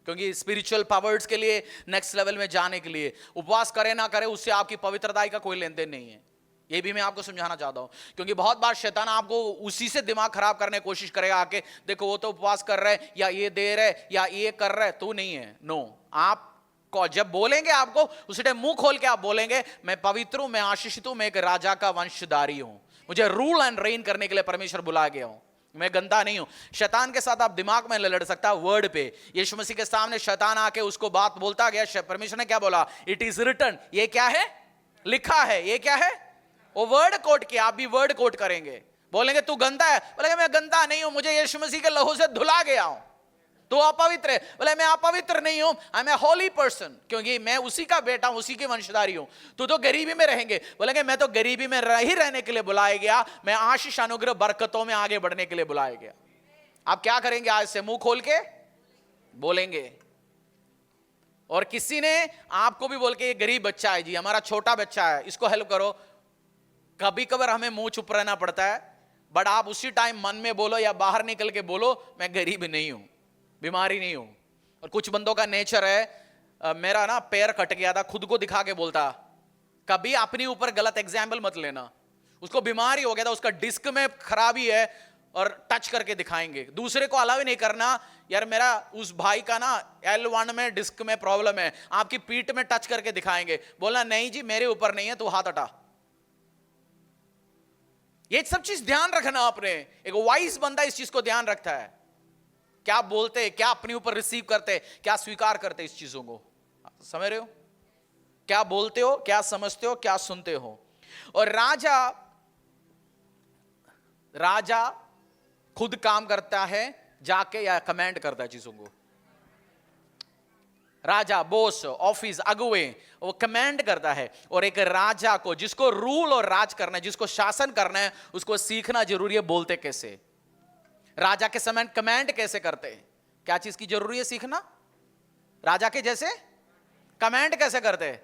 क्योंकि स्पिरिचुअल पावर्स के लिए, नेक्स्ट लेवल में जाने के लिए। उपवास करे ना करे, उससे आपकी पवित्रता का कोई लेन देन नहीं है। ये भी मैं आपको समझाना चाहता हूं, क्योंकि बहुत बार शैतान आपको उसी से दिमाग खराब करने की कोशिश करेगा आके, देखो वो तो उपवास कर रहा है, या ये दे रहा है, या ये कर रहा है, तू नहीं है। नो, आप जब बोलेंगे, आपको उसी टाइम मुंह खोल के आप बोलेंगे मैं पवित्र हूं, मैं आशीषित हूं, मैं एक राजा का वंशधारी हूं, मुझे रूल एंड रेन करने के लिए परमेश्वर बुला गया हूं, मैं गंदा नहीं हूं। शैतान के साथ आप दिमाग में लड़ सकता है वर्ड पे। यीशु मसीह के सामने शैतान आके उसको बात बोलता गया, परमेश्वर ने क्या बोला? It is written. ये क्या है? लिखा है। ये क्या है? वो वर्ड कोट किया। आप भी वर्ड कोट करेंगे, बोलेंगे तू गंदा है, बोलेंगे मैं गंदा नहीं हूं, मुझे यीशु मसीह के लहू से धुला गया हूं। तो अपवित्र है, बोले मैं अपवित्र नहीं हूं, I am a holy person, क्योंकि मैं उसी का बेटा हूं, उसी की वंशधारी हूं। तू तो गरीबी में रहेंगे, बोलेंगे मैं तो गरीबी में ही रहने के लिए बुलाया गया, मैं आशीष अनुग्रह बरकतों में आगे बढ़ने के लिए बुलाया गया। आप क्या करेंगे? आज से मुंह खोल के बोलेंगे। और किसी ने आपको भी बोल के ये गरीब बच्चा है जी, हमारा छोटा बच्चा है, इसको हेल्प करो। कभी कभार हमें मुंह चुप रहना पड़ता है, बट आप उसी टाइम मन में बोलो या बाहर निकल के बोलो मैं गरीब नहीं हूं, बीमारी नहीं हूं। और कुछ बंदों का नेचर है, मेरा ना पैर कट गया था, खुद को दिखा के बोलता। कभी अपने ऊपर गलत एग्जाम्पल मत लेना। उसको बीमारी हो गया था, उसका डिस्क में खराबी है, और टच करके दिखाएंगे। दूसरे को अलाउ ही नहीं करना, यार मेरा उस भाई का ना L1 में डिस्क में प्रॉब्लम है, आपकी पीठ में टच करके दिखाएंगे। बोलना नहीं जी मेरे ऊपर नहीं है, तू हाथ हटा। ये सब चीज ध्यान रखना आपने। एक वाइज बंदा इस चीज को ध्यान रखता है। क्या बोलते हैं, क्या अपने ऊपर रिसीव करते हैं, क्या स्वीकार करते हैं इस चीजों को। समझ रहे हो? क्या बोलते हो, क्या समझते हो, क्या सुनते हो। और राजा खुद काम करता है जाके या कमांड करता है चीजों को। राजा, बॉस, ऑफिस, अगुवे, वो कमांड करता है। और एक राजा को, जिसको रूल और राज करना है, जिसको शासन करना है, उसको सीखना जरूरी है बोलते कैसे, राजा के समय कमांड कैसे करते हैं। क्या चीज की जरूरी है सीखना? राजा के जैसे कमांड कैसे करते हैं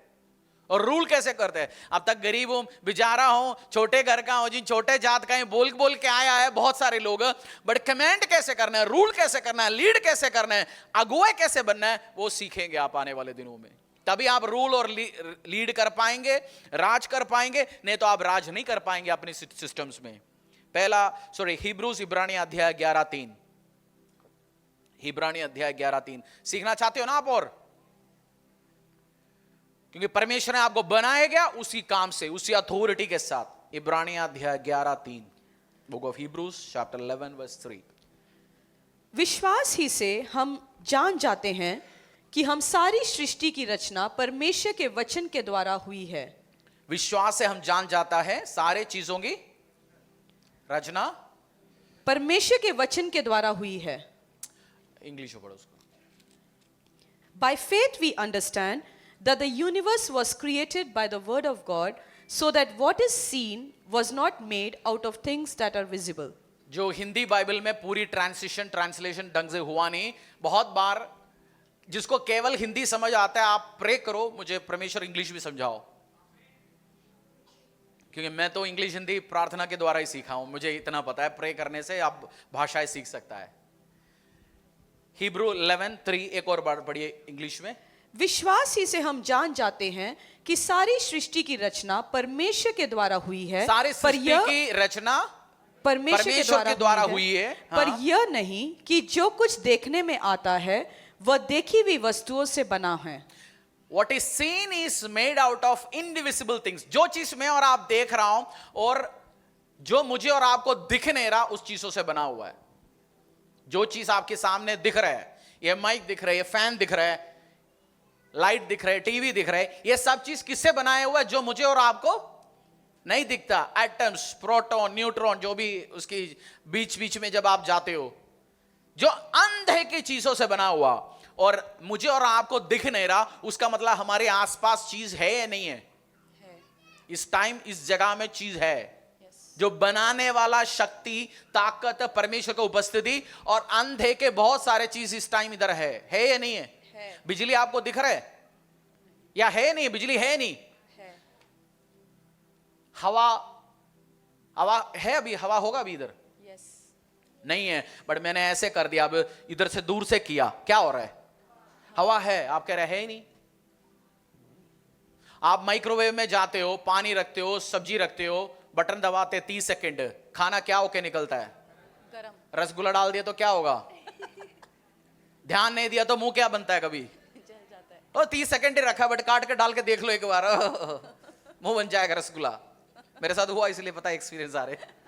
और रूल कैसे करते हैं। अब तक गरीब हूं, बेचारा हूं, छोटे घर का हूं, जिन छोटे जात का है, बोल बोल के आया है बहुत सारे लोग, बट कमांड कैसे करना है, रूल कैसे करना है, लीड कैसे करना है, अगुवा कैसे बनना है, वो सीखेंगे आप आने वाले दिनों में। तभी आप रूल और लीड कर पाएंगे, राज कर पाएंगे, नहीं तो आप राज नहीं कर पाएंगे अपने सिस्टम्स में। हिब्रूज इब्रानी अध्याय 11:3, इब्रानी अध्याय 11:3 सीखना चाहते हो ना आप? और क्योंकि परमेश्वर ने आपको बनाया गया उसी काम से, उसी अथॉरिटी के साथ। इब्रानी अध्याय 11:3, book of Hebrews chapter 11 verse 3। विश्वास ही से हम जान जाते हैं कि हम सारी सृष्टि की रचना परमेश्वर के वचन के द्वारा हुई है। विश्वास से हम जान जाता है सारे चीजों की रचना परमेश्वर के वचन के द्वारा हुई है। इंग्लिश में पढ़ो उसको। By faith we understand that the universe was created by the word of God, so that what is seen was not made out of things that are visible. जो हिंदी बाइबल में पूरी ट्रांसलेशन ढंग से हुआ नहीं। बहुत बार जिसको केवल हिंदी समझ आता है, आप प्रे करो मुझे परमेश्वर इंग्लिश भी समझाओ, क्योंकि मैं तो इंग्लिश हिंदी प्रार्थना के द्वारा ही सीखा हूं। मुझे इतना पता है, प्रे करने से आप भाषाएं सीख सकता है। हिब्रू 11:3 एक और बार पढ़िए इंग्लिश में। विश्वास ही से हम जान जाते हैं कि सारी सृष्टि की रचना परमेश्वर के द्वारा हुई है, सारी सृष्टि की रचना परमेश्वर के द्वारा हुई है। पर यह नहीं कि जो कुछ देखने में आता है वह देखी हुई वस्तुओं से बना है। What is seen is made out of indivisible things। जो चीज मैं और आप देख रहा हूं और जो मुझे और आपको दिख नहीं रहा, उस चीजों से बना हुआ है। जो चीज आपके सामने दिख रहा है, ये माइक दिख रहा है, ये फैन दिख रहा है, लाइट दिख रहा है, टीवी दिख रहा है, ये सब चीज किससे बनाया हुआ है? जो मुझे और आपको नहीं दिखता। एटम्स, प्रोटॉन, न्यूट्रॉन, जो भी उसकी बीच बीच में जब आप जाते हो, जो अंधे की चीजों से बना हुआ और मुझे और आपको दिख नहीं रहा, उसका मतलब हमारे आसपास चीज है या नहीं है? इस टाइम इस जगह में चीज है। जो बनाने वाला शक्ति, ताकत, परमेश्वर की उपस्थिति और अंधे के बहुत सारे चीज इस टाइम इधर है या नहीं है? बिजली आपको दिख रहा है या है नहीं? बिजली है नहीं है। हवा है, अभी हवा होगा अभी इधर नहीं है, बट मैंने ऐसे कर दिया, अब इधर से दूर से किया, क्या हो रहा है? हवा है। आप कह रहे हैं नहीं। आप माइक्रोवेव में जाते हो, पानी रखते हो, सब्जी रखते हो, बटन दबाते 30 सेकंड, खाना क्या होके निकलता है? गरम। रसगुल्ला डाल दिया तो क्या होगा? ध्यान नहीं दिया तो मुंह क्या बनता है? कभी और 30 सेकंड ही रखा, बट काट के डाल के देख लो एक बार, मुंह बन जाएगा रसगुल्ला। मेरे साथ हुआ, इसलिए पता है, एक्सपीरियंस आ रहे।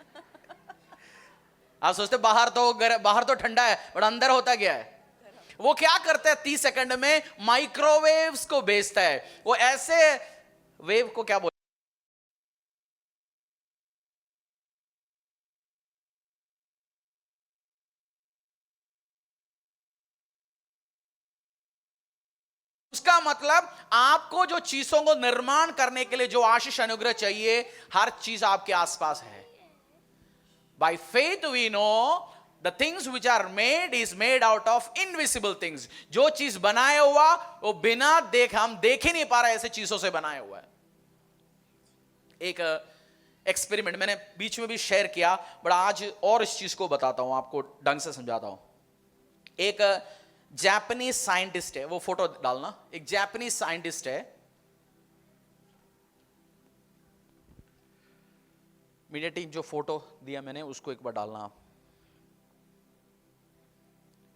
आप सोचते बाहर तो ठंडा है, बट अंदर होता क्या है? वो क्या करता है? 30 सेकंड में माइक्रोवेव्स को भेजता है। वो ऐसे वेव को क्या बोलते, उसका मतलब आपको जो चीजों को निर्माण करने के लिए जो आशीष अनुग्रह चाहिए, हर चीज आपके आसपास है। By faith we know the things which are made is made out of invisible things। जो चीज बनाया हुआ वो बिना हम देख ही नहीं पा रहे ऐसे चीजों से बनाया हुआ है। एक एक्सपेरिमेंट मैंने बीच में भी शेयर किया, बट आज और इस चीज को बताता हूं, आपको ढंग से समझाता हूं। एक जापानीज साइंटिस्ट है, वो फोटो डालना। एक जापानीज साइंटिस्ट है, मीडिया टीम जो फोटो दिया मैंने उसको एक बार डालना, आप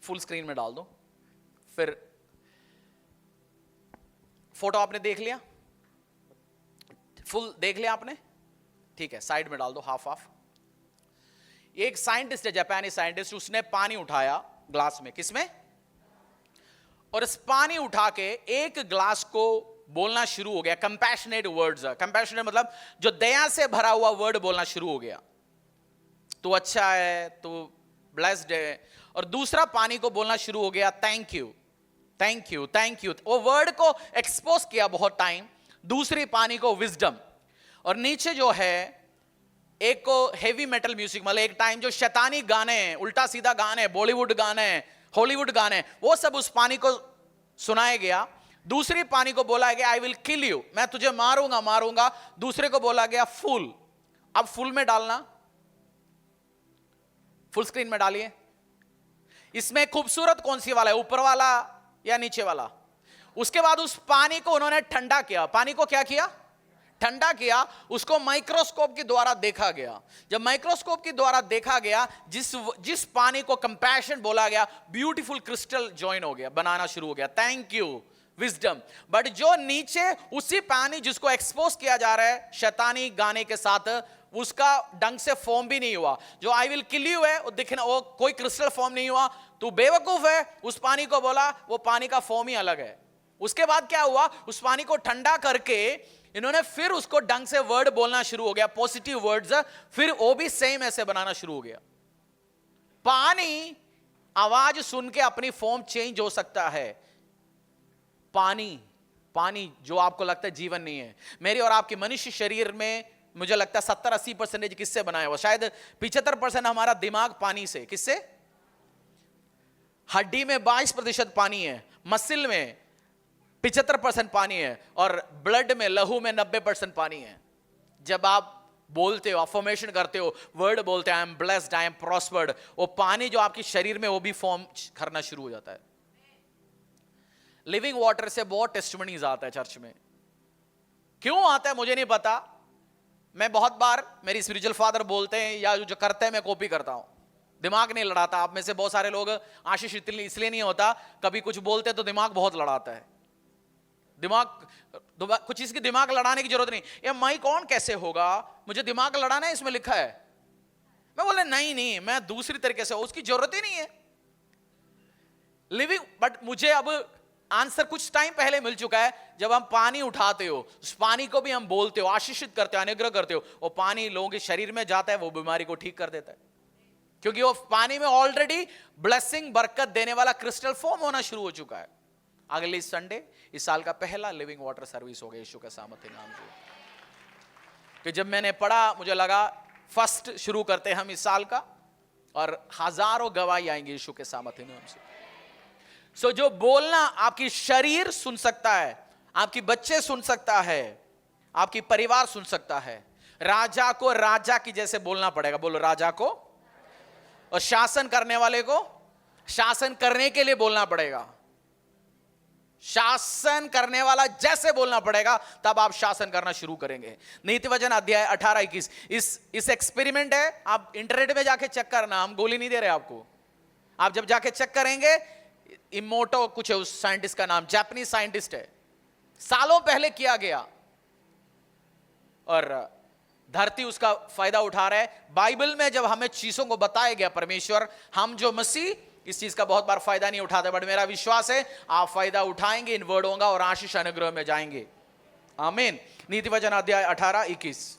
फुल स्क्रीन में डाल दो। फिर फोटो आपने देख लिया, फुल देख लिया आपने, ठीक है, साइड में डाल दो, हाफ हाफ। एक साइंटिस्ट है, जापानी साइंटिस्ट, उसने पानी उठाया ग्लास में, किसमें? और इस पानी उठा के एक ग्लास को बोलना शुरू हो गया। कंपैशनेट वर्ड्स, कंपैशनेट मतलब जो दया से भरा हुआ वर्ड बोलना शुरू हो गया। तू अच्छा है, तू ब्लेस्ड है। और दूसरा पानी को बोलना शुरू हो गया, thank you, thank you, thank you. वो वर्ड को एक्सपोज किया बहुत टाइम। दूसरी पानी को विजडम। और नीचे जो है एक को हेवी मेटल म्यूजिक, मतलब एक टाइम जो शैतानी गाने, उल्टा सीधा गाने, बॉलीवुड गाने, हॉलीवुड गाने, वो सब उस पानी को सुनाया गया। दूसरी पानी को बोला गया आई विल किल यू, मैं तुझे मारूंगा मारूंगा। दूसरे को बोला गया फुल। अब फुल में डालना, फुल स्क्रीन में डालिए। इसमें खूबसूरत कौन सी वाला है, ऊपर वाला या नीचे वाला? उसके बाद उस पानी को उन्होंने ठंडा किया। पानी को क्या किया? ठंडा किया। उसको माइक्रोस्कोप के द्वारा देखा गया। जब माइक्रोस्कोप के द्वारा देखा गया, जिस पानी को कंपैशन बोला गया, ब्यूटीफुल क्रिस्टल ज्वाइन हो गया, बनाना शुरू हो गया। Thank you wisdom. बट जो नीचे उसी पानी जिसको एक्सपोज किया जा रहा है शैतानी गाने के साथ, उसका ढंग से फॉर्म भी नहीं हुआ। जो आई विल किल यू है वो दिखना, वो कोई क्रिस्टल फॉर्म नहीं हुआ। तू बेवकूफ है, उस पानी को बोला, वो पानी का फॉर्म ही अलग है। उसके बाद क्या हुआ? उस पानी को ठंडा करके इन्होंने फिर उसको ढंग से वर्ड बोलना शुरू हो गया, पॉजिटिव वर्ड्स। फिर वो भी सेम ऐसे बनाना शुरू हो गया। पानी आवाज सुन के अपनी फॉर्म चेंज हो सकता है। पानी जो आपको लगता है जीवन नहीं है, मेरी और आपके मनुष्य शरीर में मुझे लगता है 70-80% किससे बनाया हुआ? शायद 75% हमारा दिमाग पानी से। किससे? हड्डी में 22% पानी है, मसिल में 75% पानी है, और ब्लड में, लहू में 90% पानी है। जब आप बोलते हो, अफर्मेशन करते हो, वर्ड बोलते हैं I am blessed, I am prospered, वो पानी जो आपके शरीर में वो भी फॉर्म करना शुरू हो जाता है। लिविंग वाटर से बहुत टेस्टिमनीज आता है चर्च में। क्यों आता है मुझे नहीं पता। मैं बहुत बार, मेरी स्पिरिचुअल फादर बोलते हैं या जो करते हैं मैं कॉपी करता हूं, दिमाग नहीं लड़ाता। आप में से बहुत सारे लोग आशीष इसलिए नहीं होता, कभी कुछ बोलते तो दिमाग बहुत लड़ाता है। कुछ चीज की दिमाग लड़ाने की जरूरत नहीं। ये माइक ऑन कैसे होगा, मुझे दिमाग लड़ाना है, इसमें लिखा है। मैं बोले नहीं मैं दूसरी तरीके से, उसकी जरूरत ही नहीं है। लिविंग, बट मुझे अब आंसर कुछ टाइम पहले मिल चुका है। जब हम पानी उठाते हो, उस पानी को भी हम बोलते हो, आशीषित करते हो, अनुग्रह करते हो, वो पानी लोगों के शरीर में जाता है, वो बीमारी को ठीक कर देता है। क्योंकि वो पानी में ऑलरेडी ब्लेसिंग, बरकत देने वाला क्रिस्टल फॉर्म होना शुरू हो चुका है। अगले संडे इस साल का पहला लिविंग वाटर सर्विस हो गया यीशु के सामर्थ्य नाम से। कि जब मैंने पढ़ा, मुझे लगा फर्स्ट शुरू करते हम इस साल का, और हजारों गवाही आएंगे यीशु के सामर्थ्य नाम से। सो जो बोलना आपकी शरीर सुन सकता है, आपकी बच्चे सुन सकता है, आपकी परिवार सुन सकता है। राजा को राजा की जैसे बोलना पड़ेगा। बोलो राजा को, और शासन करने वाले को शासन करने के लिए बोलना पड़ेगा। शासन करने वाला जैसे बोलना पड़ेगा, तब आप शासन करना शुरू करेंगे। नीति वचन अध्याय 18-21 इस एक्सपेरिमेंट है। आप इंटरनेट में जाके चेक करना, हम गोली नहीं दे रहे आपको। आप जब जाके चेक करेंगे, इमोटो कुछ है उस साइंटिस्ट का नाम, जापानीज साइंटिस्ट है, सालों पहले किया गया, और धरती उसका फायदा उठा रहा है। बाइबल में जब हमें चीजों को बताया गया परमेश्वर, हम जो मसीह इस चीज का बहुत बार फायदा नहीं उठाते, बट मेरा विश्वास है आप फायदा उठाएंगे इन वर्डों का, और आशीष अनुग्रह में जाएंगे। आमीन। नीति वचन अध्याय 18-21।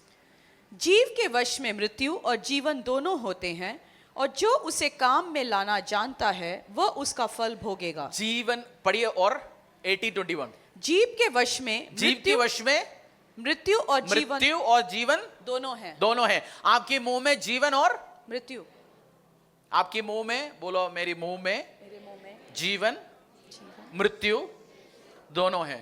जीव के वश में मृत्यु और जीवन दोनों होते हैं, और जो उसे काम में लाना जानता है वह उसका फल भोगेगा। जीवन पढ़िए, और 18-21। जीव के वश में, जीव के वश में मृत्यु और जीवन, मृत्यु और जीवन दोनों हैं। दोनों है। आपके मुंह में जीवन और मृत्यु, आपके मुंह में, बोलो मेरे मुंह में, मेरे मुंह में जीवन मृत्यु दोनों है।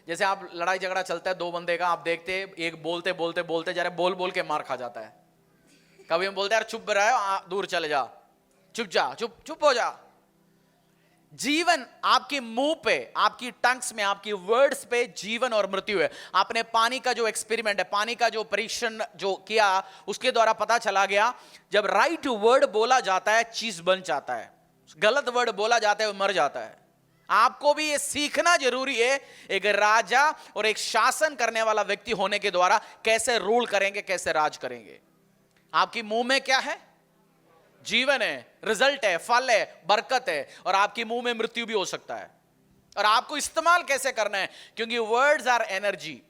जैसे आप लड़ाई झगड़ा चलता है दो बंदे का, आप देखते एक बोलते बोलते बोलते जा रहे, बोल बोल के मार खा जाता है। कभी हम बोलते हैं यार चुप रहा है, दूर चले जा, चुप जा, चुप चुप हो जा। जीवन आपके मुंह पे, आपकी टंग्स में, आपकी वर्ड्स पे जीवन और मृत्यु है। आपने पानी का जो एक्सपेरिमेंट है, पानी का जो परीक्षण जो किया, उसके द्वारा पता चला गया जब राइट वर्ड बोला जाता है चीज बन जाता है, गलत वर्ड बोला जाता है वो मर जाता है। आपको भी ये सीखना जरूरी है, एक राजा और एक शासन करने वाला व्यक्ति होने के द्वारा कैसे रूल करेंगे, कैसे राज करेंगे। आपकी मुंह में क्या है? जीवन है, रिजल्ट है, फल है, बरकत है, और आपके मुंह में मृत्यु भी हो सकता है। और आपको इस्तेमाल कैसे करना है, क्योंकि वर्ड्स आर एनर्जी।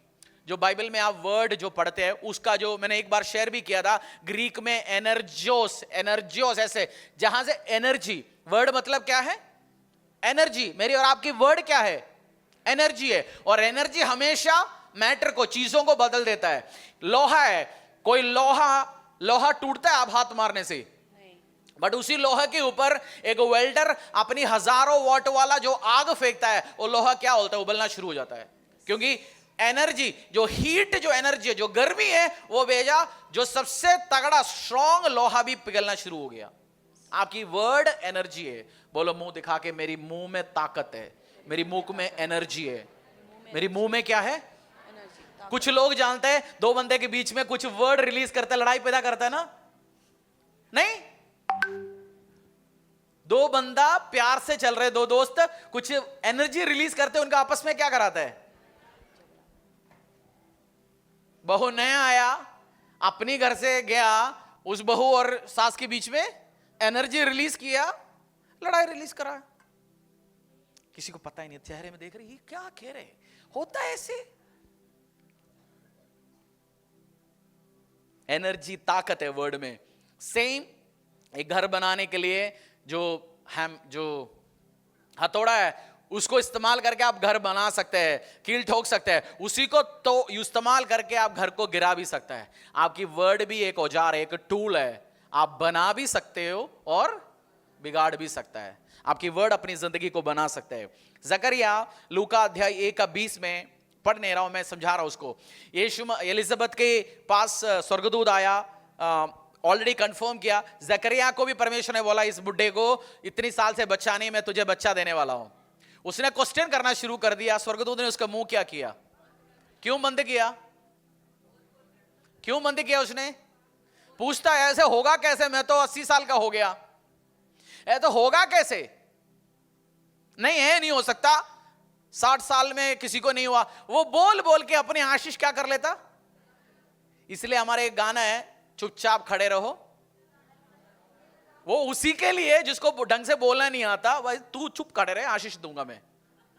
जो बाइबल में आप वर्ड जो पढ़ते हैं उसका जो मैंने एक बार शेयर भी किया था, ग्रीक में एनर्जियोस, एनर्जियोस ऐसे, जहां से एनर्जी, वर्ड मतलब क्या है, एनर्जी। मेरी और आपकी वर्ड क्या है, एनर्जी है। और एनर्जी हमेशा मैटर को, चीजों को बदल देता है। लोहा है, कोई लोहा टूटता है आप हाथ मारने से, बट उसी लोहा के ऊपर एक वेल्डर अपनी हजारों वॉट वाला जो आग फेंकता है, वो लोहा क्या होता है, उबलना शुरू हो जाता है। क्योंकि एनर्जी, जो हीट, जो एनर्जी है, जो गर्मी है, वो भेजा, जो सबसे तगड़ा स्ट्रॉन्ग लोहा भी पिघलना शुरू हो गया। आपकी वर्ड एनर्जी है। बोलो मुंह दिखा के, मेरी मुंह में ताकत है, मेरी मुंह में एनर्जी है। मेरी मुंह में क्या है, कुछ लोग जानते हैं दो बंदे के बीच में कुछ वर्ड रिलीज करते लड़ाई पैदा करता है ना, नहीं, दो बंदा प्यार से चल रहे, दो दोस्त कुछ एनर्जी रिलीज करते, उनका आपस में क्या कराता है, बहू नया आया, अपनी घर से गया, उस बहू और सास के बीच में एनर्जी रिलीज किया, लड़ाई रिलीज करा। किसी को पता ही नहीं, चेहरे में देख रही है क्या कह रहे, होता है ऐसे। एनर्जी, ताकत है वर्ड में। सेम एक घर बनाने के लिए जो हथौड़ा है, उसको इस्तेमाल करके आप घर बना सकते हैं, कील ठोक सकते हैं, उसी को तो इस्तेमाल करके आप घर को गिरा भी सकता है। आपकी वर्ड भी एक औजार है, एक टूल है, आप बना भी सकते हो और बिगाड़ भी सकता है। आपकी वर्ड अपनी जिंदगी को बना सकते हैं। जकरिया लूका अध्याय 1:20 में, पढ़ नहीं रहा हूं मैं, समझा रहा हूं उसको। एलिजाबेथ के पास स्वर्गदूत आया, ऑलरेडी कंफर्म किया। जकरिया को भी परमेश्वर ने बोला, इस बुड्ढे को इतनी साल से बच्चा नहीं, मैं तुझे बच्चा देने वाला हूं। उसने क्वेश्चन करना शुरू कर दिया। स्वर्गदूत ने उसका मुंह क्या किया, क्यों बंद किया, क्यों बंद किया? उसने पूछता है ऐसे होगा कैसे, मैं तो 80 साल का हो गया, ऐ तो होगा कैसे, नहीं है, नहीं हो सकता, 60 साल में किसी को नहीं हुआ। वो बोल बोल के अपनी आशीष क्या कर लेता। इसलिए हमारे एक गाना है, चुपचाप खड़े रहो, वो उसी के लिए जिसको ढंग से बोलना नहीं आता, भाई तू चुप खड़े रहे, आशीष दूंगा मैं,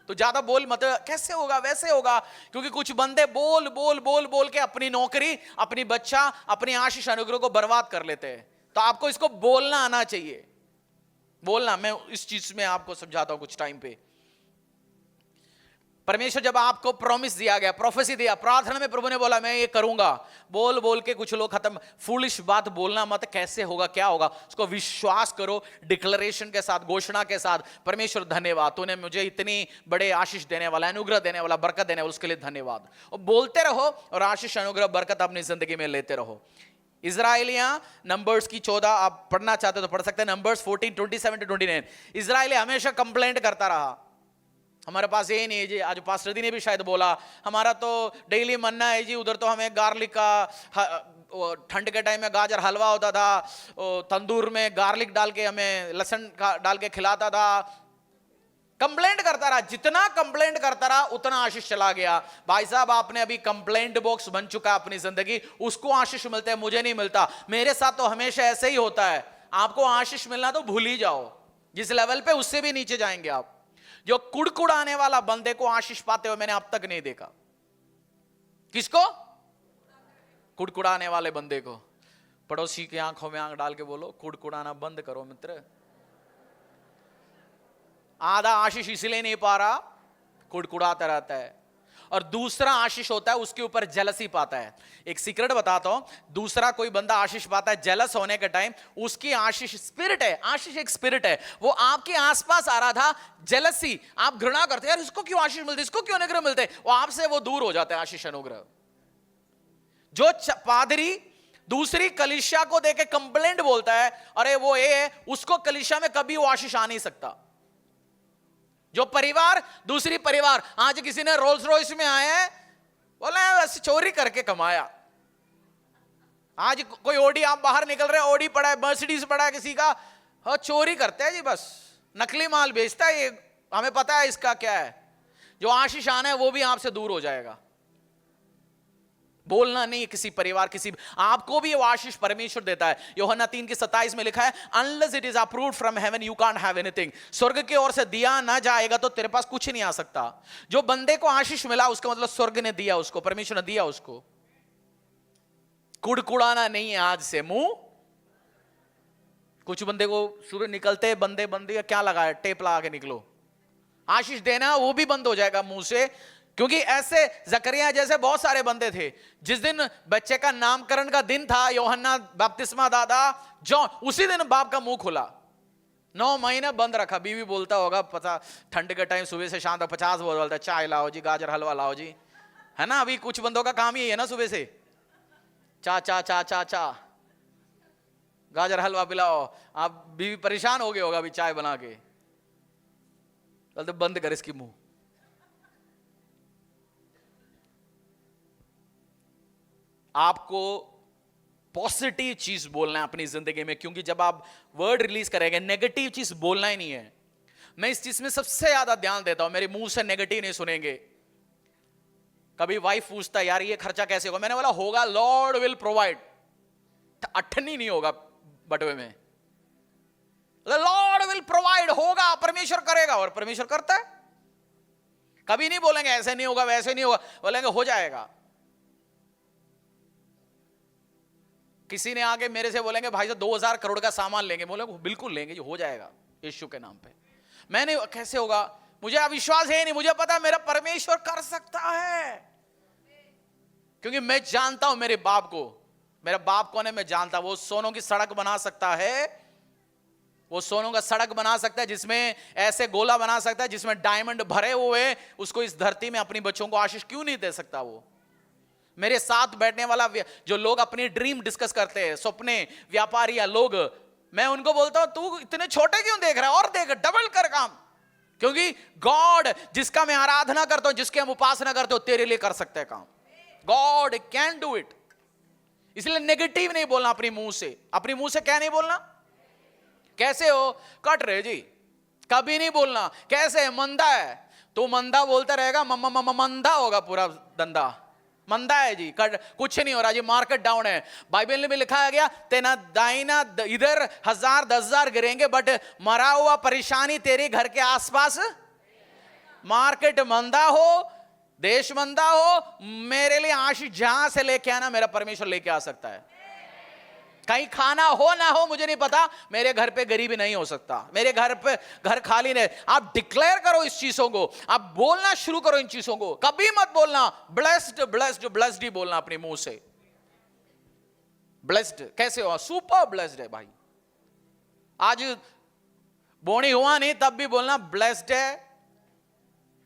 तो ज्यादा बोल मत, कैसे होगा वैसे होगा। क्योंकि कुछ बंदे बोल बोल बोल बोल के अपनी नौकरी, अपनी बच्चा, अपनी आशीष अनुग्रह को बर्बाद कर लेते हैं। तो आपको इसको बोलना आना चाहिए, बोलना। मैं इस चीज में आपको समझाता हूं कुछ टाइम पे। परमेश्वर जब आपको प्रॉमिस दिया गया, प्रोफेसी दिया, प्रार्थना में प्रभु ने बोला मैं ये करूंगा, बोल बोल के कुछ लोग खत्म। फूलिश बात बोलना मत, कैसे होगा क्या होगा, उसको विश्वास करो, डिक्लेरेशन के साथ, घोषणा के साथ। परमेश्वर धन्यवाद, तूने मुझे इतनी बड़े आशीष देने वाला, अनुग्रह देने वाला, बरकत देने वाला, उसके लिए धन्यवाद। और बोलते रहो और आशीष, अनुग्रह, बरकत अपनी जिंदगी में लेते रहो। इजराइलियां, नंबर्स की 14 आप पढ़ना चाहते हो तो पढ़ सकते हैं, नंबर्स 14:27-29। इजराइली हमेशा कंप्लेंट करता रहा, हमारे पास ये नहीं है जी। आज पास्टर दी ने भी शायद बोला, हमारा तो डेली मन्ना है जी, उधर तो हमें गार्लिक का, ठंड के टाइम में गाजर हलवा होता था, तंदूर में गार्लिक डाल के हमें लहसुन डाल के खिलाता था। कंप्लेंट करता रहा, जितना कंप्लेंट करता रहा उतना आशीष चला गया। भाई साहब, आपने अभी कंप्लेंट बॉक्स बन चुका है अपनी जिंदगी, उसको आशीष मिलता है, मुझे नहीं मिलता। मेरे साथ तो हमेशा ऐसे ही होता है। आपको आशीष मिलना तो भूल ही जाओ, जिस लेवल पे, उससे भी नीचे जाएंगे आप। जो कुड़कुड़ाने वाला बंदे को आशीष पाते हुए मैंने अब तक नहीं देखा। किसको? कुड़कुड़ाने वाले बंदे को। पड़ोसी की आंखों में आंख डाल के बोलो, कुड़कुड़ाना बंद करो मित्र। आधा आशीष इसलिए नहीं पा रहा, कुड़कुड़ाता रहता है। और दूसरा आशीष होता है, उसके ऊपर जेलसी पाता है। एक सीक्रेट बताता हूं, दूसरा कोई बंदा आशीष पाता है जेलस होने के टाइम, उसकी आशीष स्पिरिट है। आशीष एक स्पिरिट है, वो आपके आसपास आ रहा था, जेलसी, आप घृणा करते हैं, यार इसको क्यों आशीष मिलते, इसको क्यों अनुग्रह मिलते, वो आपसे वो दूर हो जाता है आशीष अनुग्रह। जो पादरी दूसरी कलीसिया को देके कंप्लेंट बोलता है, अरे वो ये, उसको कलीसिया में कभी वो आशीष आ नहीं सकता। जो परिवार, दूसरी परिवार, आज किसी ने रोल्स रॉयस में आया है, बोला वैसे चोरी करके कमाया। आज कोई ओडी, आप बाहर निकल रहे, ओडी पड़ा है, मर्सिडीज पड़ा है किसी का, हाँ चोरी करते हैं जी, बस नकली माल बेचता है, ये हमें पता है इसका क्या है। जो आशीष आना है वो भी आपसे दूर हो जाएगा। बोलना नहीं है किसी परिवार, किसी आपको भी वो आशीष परमेश्वर देता है। यूहन्ना 3:27 में लिखा है, unless it is approved from heaven you can't have anything. स्वर्ग की ओर से दिया ना जाएगा तो तेरे पास कुछ नहीं आ सकता। जो बंदे को आशीष मिला उसका मतलब स्वर्ग ने दिया उसको, परमेश्वर ने दिया उसको। कुड़कुड़ाना नहीं है आज से मुंह। कुछ बंदे को शुरू निकलते बंदे क्या लगा है, टेप लगा के निकलो। आशीष देना वो भी बंद हो जाएगा मुंह से, क्योंकि ऐसे जकरिया जैसे बहुत सारे बंदे थे। जिस दिन बच्चे का नामकरण का दिन था, यूहन्ना बपतिस्मा दादा जॉन, उसी दिन बाप का मुंह खुला। 9 महीने बंद रखा। बीवी बोलता होगा, पता ठंड के टाइम सुबह से शाम तक 50 बोलता, चाय लाओ जी, गाजर हलवा लाओ जी, है ना। अभी कुछ बंदों का काम ही है ना, सुबह से चा चा चा चा चा, गाजर हलवा पिलाओ। आप बीवी परेशान हो गए होगा अभी चाय बना के, तो बंद कर इसकी मुंह। आपको पॉजिटिव चीज बोलना है अपनी जिंदगी में, क्योंकि जब आप वर्ड रिलीज करेंगे, नेगेटिव चीज बोलना ही नहीं है। मैं इस चीज में सबसे ज्यादा ध्यान देता हूं, मेरे मुंह से नेगेटिव नहीं सुनेंगे। कभी वाइफ पूछता है, यार ये खर्चा कैसे होगा, मैंने बोला होगा, लॉर्ड विल प्रोवाइड। अठनी नहीं होगा बटवे में, लॉर्ड विल प्रोवाइड, होगा, परमेश्वर करेगा, और परमेश्वर करता है। कभी नहीं बोलेंगे ऐसे नहीं होगा वैसे नहीं होगा, बोलेंगे हो जाएगा। किसी ने आके मेरे से बोलेंगे भाई साहब 2000 करोड़ का सामान लेंगे, बोले बिल्कुल लेंगे, ये हो जाएगा यीशु के नाम पे। मैंने कैसे होगा, मुझे अविश्वास है नहीं, मुझे पता मेरा परमेश्वर कर सकता है, क्योंकि मैं जानता हूं मेरे बाप को। मेरा बाप कौन है मैं जानता, वो सोनों की सड़क बना सकता है, वो सोनों का सड़क बना सकता है, जिसमें ऐसे गोला बना सकता है जिसमें डायमंड भरे हुए। उसको इस धरती में अपनी बच्चों को आशीष क्यों नहीं दे सकता वो। मेरे साथ बैठने वाला जो लोग अपनी ड्रीम डिस्कस करते हैं, सपने, व्यापारी या लोग, मैं उनको बोलता हूं तू इतने छोटे क्यों देख रहा है, और देख, डबल कर काम। क्योंकि गॉड जिसका मैं आराधना करता हूं, जिसकी हम उपासना करते हो, तेरे लिए कर सकते हैं काम। God can do it. इसलिए नेगेटिव नहीं बोलना अपनी मुंह से। अपनी मुंह से क्या नहीं बोलना, कैसे हो, कट रहे जी, कभी नहीं बोलना। कैसे मंदा है तो मंदा बोलता रहेगा, मंदा होगा पूरा धंधा, मंदा है जी, कुछ नहीं हो रहा जी, मार्केट डाउन है। बाइबल में भी लिखा गया, तेना दाइना इधर 1000 10,000 गिरेंगे, बट मरा हुआ परेशानी तेरे घर के आसपास। मार्केट मंदा हो, देश मंदा हो, मेरे लिए आशीष जहां से लेके आना मेरा परमेश्वर लेके आ सकता है। कहीं खाना हो ना हो मुझे नहीं पता, मेरे घर पे गरीबी नहीं हो सकता, मेरे घर पे घर खाली नहीं। आप डिक्लेयर करो इस चीजों को, आप बोलना शुरू करो इन चीजों को। कभी मत बोलना ब्लेस्ड ब्लेस्ड ब्लेस्ड ही बोलना अपने मुंह से। ब्लेस्ड कैसे हो, सुपर ब्लेस्ड है भाई, आज बोनी हुआ नहीं तब भी बोलना ब्लेस्ड है।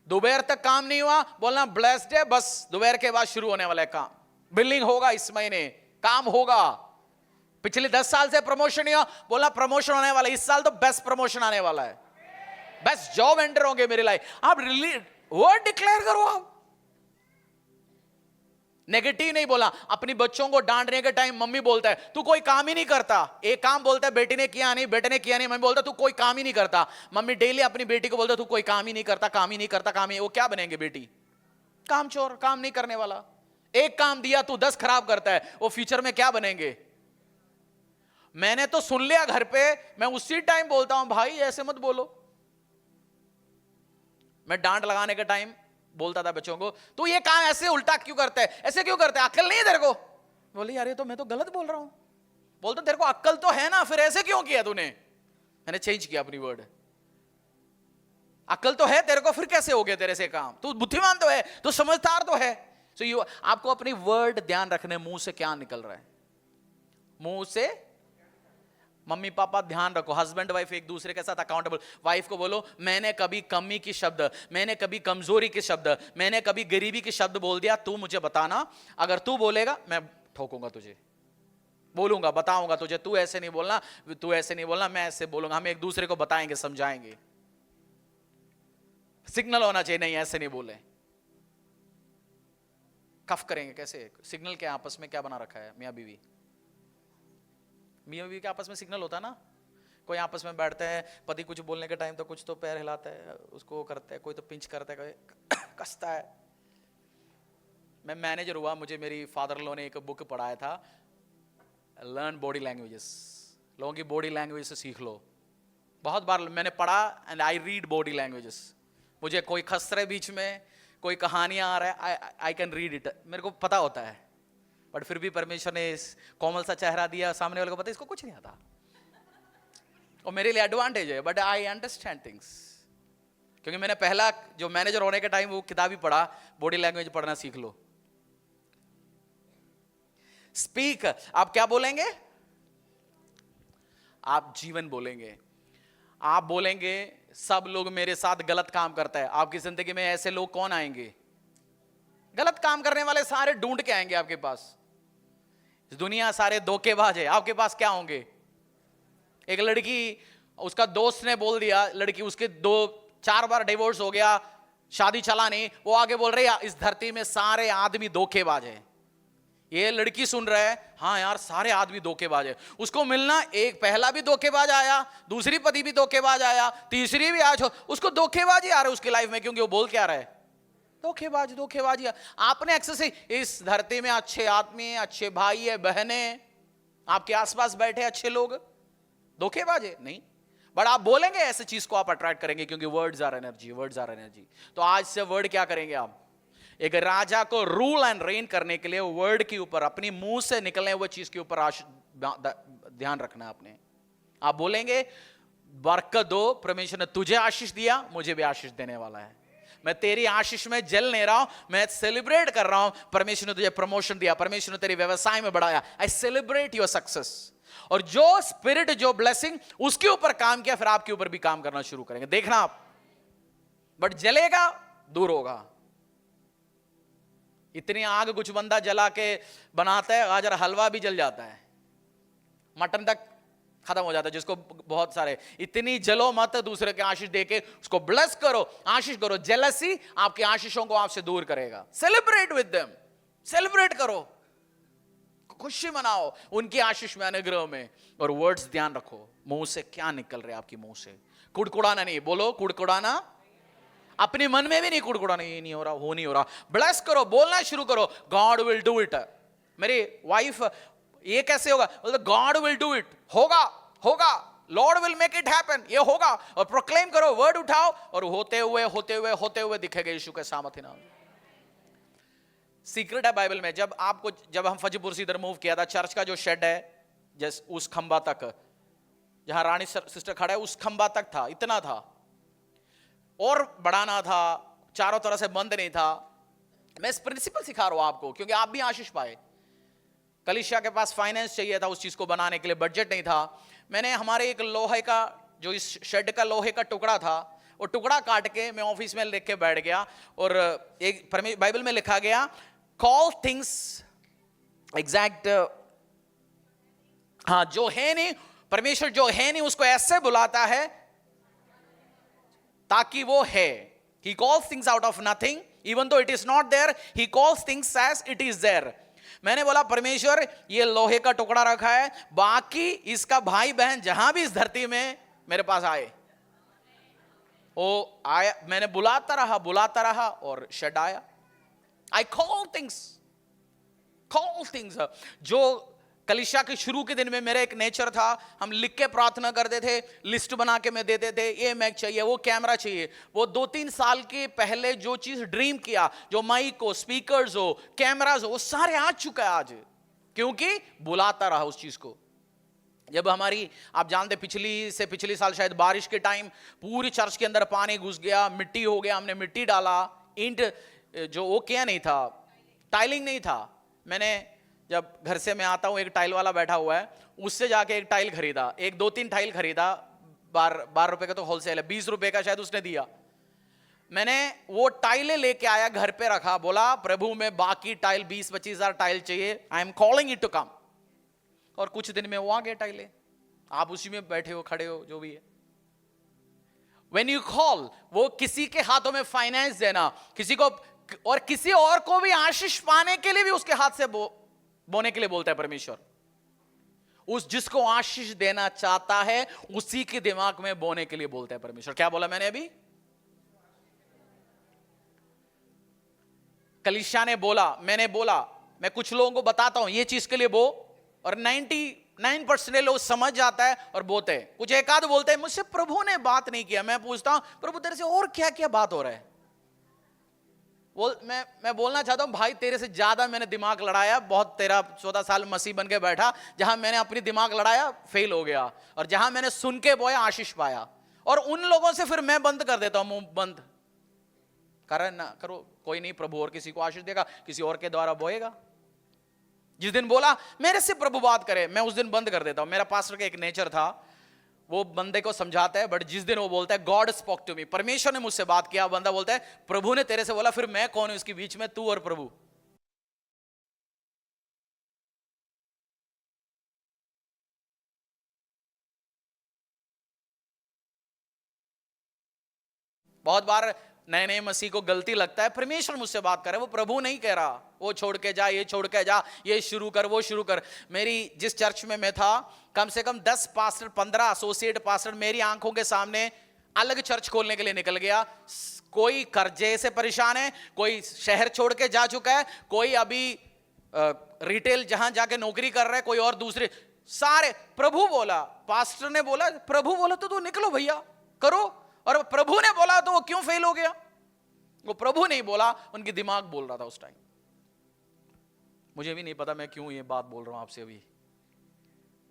दोपहर तक काम नहीं हुआ, बोलना ब्लेस्ड है, बस दोपहर के बाद शुरू होने वाला है काम। बिलिंग होगा इस महीने, काम होगा। पिछले 10 साल से प्रमोशन नहीं हुआ, बोला प्रमोशन होने वाला है, इस साल तो बेस्ट प्रमोशन आने वाला है, बेस्ट जॉब एंटर होंगे मेरी लाइफ। आप वर्ड डिक्लेयर करो। आप नेगेटिव नहीं बोला। अपनी बच्चों को डांटने के टाइम मम्मी बोलता है तू कोई काम ही नहीं करता, एक काम बोलता है बेटी ने किया नहीं, बेटे ने किया नहीं, मम्मी बोलता तू कोई काम ही नहीं करता। मम्मी डेली अपनी बेटी को बोलता तू कोई काम ही नहीं करता, काम ही नहीं करता, काम ही। वो क्या बनेंगे बेटी, काम चोर, काम नहीं करने वाला। एक काम दिया तू 10 खराब करता है, वो फ्यूचर में क्या बनेंगे। मैंने तो सुन लिया घर पे, मैं उसी टाइम बोलता हूं भाई ऐसे मत बोलो। मैं डांट लगाने के टाइम बोलता था बच्चों को, तू ये काम ऐसे उल्टा क्यों करता है, ऐसे क्यों करता है, अक्ल नहीं है तेरे को। बोले यार ये तो मैं तो गलत बोल रहा हूं। बोलता तेरे को अक्ल तो है ना, फिर ऐसे क्यों किया तूने। मैंने चेंज किया अपनी वर्ड, अक्ल तो है तेरे को, फिर कैसे हो गया तेरे से काम, तू बुद्धिमान तो है, तू समझदार तो है। सो आपको अपनी वर्ड ध्यान रखने, मुंह से क्या निकल रहा है। मुंह से मम्मी पापा ध्यान रखो, हस्बैंड वाइफ एक दूसरे के साथ अकाउंटेबल। वाइफ को बोलो मैंने कभी कमी की शब्द, मैंने कभी कमजोरी के शब्द, मैंने कभी गरीबी के शब्द बोल दिया, तू मुझे बताना, अगर तू बोलेगा मैं ठोकूंगा तुझे, बोलूंगा, बताऊंगा तुझे, तू ऐसे नहीं बोलना, तू ऐसे नहीं बोलना, मैं ऐसे बोलूंगा। हम एक दूसरे को बताएंगे, समझाएंगे। सिग्नल होना चाहिए, नहीं ऐसे नहीं बोले। कफ करेंगे कैसे, सिग्नल क्या आपस में क्या बना रखा है, मियां बीवी, मियां बीवी के आपस में सिग्नल होता है ना। कोई आपस में बैठते हैं, पति कुछ बोलने के टाइम तो कुछ तो पैर हिलाता है, उसको करता है, कोई तो पिंच करता है, कोई कसता है। मैं मैनेजर हुआ, मुझे मेरी फादर इन लॉ ने एक बुक पढ़ाया था, लर्न बॉडी लैंग्वेजेस, लोगों की बॉडी लैंग्वेज से सीख लो। बहुत बार मैंने पढ़ा and I read body languages. मुझे कोई खस रहे बीच में, कोई कहानियां आ रहा है, आई कैन रीड इट, मेरे को पता होता है। बट फिर भी परमेश्वर ने इस कोमल सा चेहरा दिया, सामने वाले को पता इसको कुछ नहीं आता, और मेरे लिए एडवांटेज है। बट आई अंडरस्टैंड थिंग्स, क्योंकि मैंने पहला जो मैनेजर होने के टाइम वो किताब ही पढ़ा, बॉडी लैंग्वेज पढ़ना सीख लो। स्पीक, आप क्या बोलेंगे? आप जीवन बोलेंगे। आप बोलेंगे सब लोग मेरे साथ गलत काम करता है। आपकी जिंदगी में ऐसे लोग कौन आएंगे? गलत काम करने वाले सारे ढूंढ के आएंगे आपके पास। इस दुनिया सारे धोखेबाज है, आपके पास क्या होंगे? एक लड़की, उसका दोस्त ने बोल दिया, लड़की उसके 2-4 बार डिवोर्स हो गया, शादी चला नहीं, वो आगे बोल रही है इस धरती में सारे आदमी धोखेबाज है। ये लड़की सुन रहा है, हाँ यार सारे आदमी धोखेबाज है। उसको मिलना, एक पहला भी धोखेबाज आया, दूसरी पति भी धोखेबाज आया, तीसरी भी आज उसको धोखेबाज ही आ रहा है उसकी लाइफ में, क्योंकि वो बोल क्या रहा है? धोखेबाज, धोखेबाज। आपने एक्सेस, इस धरती में अच्छे आदमी है, अच्छे भाई है, बहने, आपके आसपास बैठे अच्छे लोग, धोखेबाज है नहीं। बट आप बोलेंगे ऐसे चीज को आप अट्रैक्ट करेंगे, क्योंकि words are energy, words are energy. तो आज से वर्ड क्या करेंगे आप? एक राजा को रूल एंड रेन करने के लिए वर्ड के ऊपर, अपनी मुंह से निकलने हुए चीज के ऊपर ध्यान रखना है आपने। आप बोलेंगे बरकत दो, परमेश्वर ने तुझे आशीष दिया, मुझे भी आशीष देने वाला है। मैं तेरी आशीष में जल नहीं रहा हूं, मैं सेलिब्रेट कर रहा हूं। परमेश्वर ने तुझे प्रमोशन दिया, परमेश्वर ने तेरे व्यवसाय में बढ़ाया, आई सेलिब्रेट योर सक्सेस। और जो स्पिरिट, जो ब्लेसिंग उसके ऊपर काम किया, फिर आपके ऊपर भी काम करना शुरू करेंगे, देखना आप। बट जलेगा, दूर होगा। इतनी आग कुछ बंदा जला के बनाता है, गाजर हलवा भी जल जाता है, मटन तक खत्म हो जाता है जिसको बहुत सारे। इतनी जलो मत, दूसरे के आशीष देके उसको ब्लेस करो, आशीष करो। जेलसी आपकी आशीषों को आपसे दूर करेगा। सेलिब्रेट विद देम, सेलिब्रेट करो, खुशी मनाओ उनकी आशीष में, अनुग्रह में। और वर्ड्स ध्यान रखो, मुंह से क्या निकल रहे आपकी मुंह से। कुड़कुड़ाना नहीं, बोलो कुड़कुड़ाना, अपने मन में भी नहीं कुड़कुड़ाना, ये नहीं हो रहा, वो नहीं हो रहा। ब्लेस करो, बोलना शुरू करो, गॉड विल डू इट। मेरी वाइफ, ये कैसे होगा? गॉड विल डू इट, होगा होगा, Lord will make it happen, ये होगा। और प्रोक्लेम करो, वर्ड उठाओ, और होते हुए होते हुए होते हुए दिखेगा यीशु के सामर्थ्य नाम। सीक्रेट है बाइबल में। जब हम फजीपुर से इधर मूव किया था, चर्च का जो शेड है, जैसे उस खंबा तक, जहां रानी सिस्टर खड़ा है, उस खंबा तक था, इतना था, और बढ़ाना था, चारों तरह से बंद नहीं था। मैं इस प्रिंसिपल सिखा रहा हूं आपको, क्योंकि आप भी आशीष पाए। कलीसिया के पास फाइनेंस चाहिए था उस चीज को बनाने के लिए, बजट नहीं था। मैंने हमारे एक लोहे का, जो इस शेड का लोहे का टुकड़ा था, वो टुकड़ा काट के मैं ऑफिस में लिख के बैठ गया। और एक बाइबल में लिखा गया, कॉल थिंग्स एग्जैक्ट, हाँ, जो है नहीं, परमेश्वर जो है नहीं उसको ऐसे बुलाता है ताकि वो है। He calls things out of nothing, even though it is not there, he calls things as it is there. मैंने बोला परमेश्वर ये लोहे का टुकड़ा रखा है, बाकी इसका भाई बहन जहां भी इस धरती में मेरे पास आए, वो आया, मैंने बुलाता रहा और शेड आया। I call things। जो कलीसिया के शुरू के दिन में मेरा एक नेचर था, हम लिख के प्रार्थना करते थे, लिस्ट बना के मैं देते थे, ये मैक चाहिए, वो कैमरा चाहिए। वो 2-3 साल के पहले जो चीज ड्रीम किया, जो माइक हो, स्पीकर्स हो, कैमरास हो, वो सारे आ चुका है आज, क्योंकि बुलाता रहा उस चीज को। जब हमारी, आप जानते, पिछली साल शायद बारिश के टाइम पूरी चर्च के अंदर पानी घुस गया, मिट्टी हो गया, हमने मिट्टी डाला, ईंट जो वो क्या नहीं था, टाइलिंग नहीं था। मैंने जब घर से मैं आता हूं, एक टाइल वाला बैठा हुआ है, उससे जाके एक टाइल खरीदा, 2-3 टाइल खरीदा, 12 रुपए का तो होलसेल है, 20 रुपए का शायद उसने दिया। मैंने वो टाइलें लेके आया, घर पे रखा, बोला प्रभु में बाकी टाइल 20-25 हजार टाइल चाहिए, I am calling it to come. और कुछ दिन में वो आ गए टाइलें, आप उसी में बैठे हो, खड़े हो, जो भी है। When you call, वो किसी के हाथों में फाइनेंस देना, किसी को और किसी और को भी आशीष पाने के लिए भी उसके हाथ से बोने के लिए बोलता है परमेश्वर। उस जिसको आशीष देना चाहता है उसी के दिमाग में बोने के लिए बोलता है परमेश्वर। क्या बोला मैंने अभी? कलीसिया ने बोला, मैंने बोला, मैं कुछ लोगों को बताता हूं ये चीज के लिए बो, और 99% लोग समझ जाता है और बोलते हैं। कुछ एक आध बोलते हैं मुझसे प्रभु ने बात नहीं किया। मैं पूछता हूं प्रभु तेरे से और क्या क्या बात हो रहा है। मैं बोलना चाहता हूं भाई तेरे से ज्यादा मैंने दिमाग लड़ाया, बहुत 13-14 साल मसीह बन के बैठा, जहां मैंने अपनी दिमाग लड़ाया फेल हो गया, और जहां मैंने सुन के बोया आशीष पाया। और उन लोगों से फिर मैं बंद कर देता हूं, मुंह बंद कर ना करो, कोई नहीं, प्रभु और किसी को आशीष देगा, किसी और के द्वारा बोएगा। जिस दिन बोला मेरे से प्रभु बात करे, मैं उस दिन बंद कर देता हूं। मेरा पास्टर का एक नेचर था, वो बंदे को समझाता है, बट जिस दिन वो बोलता है गॉड स्पोक टू मी, परमेश्वर ने मुझसे बात किया, बंदा बोलता है प्रभु ने तेरे से बोला, फिर मैं कौन हूं इसके बीच में, तू और प्रभु। बहुत बार नए नए मसीह को गलती लगता है परमेश्वर मुझसे बात करे, वो प्रभु नहीं कह रहा, वो छोड़ के जा, ये छोड़ के जा, ये शुरू कर, वो शुरू कर। मेरी जिस चर्च में मैं था, कम से कम 10 पास्टर, 15 एसोसिएट पास्टर मेरी आंखों के सामने अलग चर्च खोलने के लिए निकल गया। कोई कर्जे से परेशान है, कोई शहर छोड़ के जा चुका है, कोई अभी रिटेल जहां जाके नौकरी कर रहा है, कोई और दूसरे, सारे प्रभु बोला, पास्टर ने बोला, प्रभु बोला तो निकलो भैया करो, और प्रभु ने बोला तो वो क्यों फेल हो गया? वो प्रभु नहीं बोला, उनकी दिमाग बोल रहा था उस टाइम। मुझे भी नहीं पता मैं क्यों ये बात बोल रहा हूं आपसे अभी,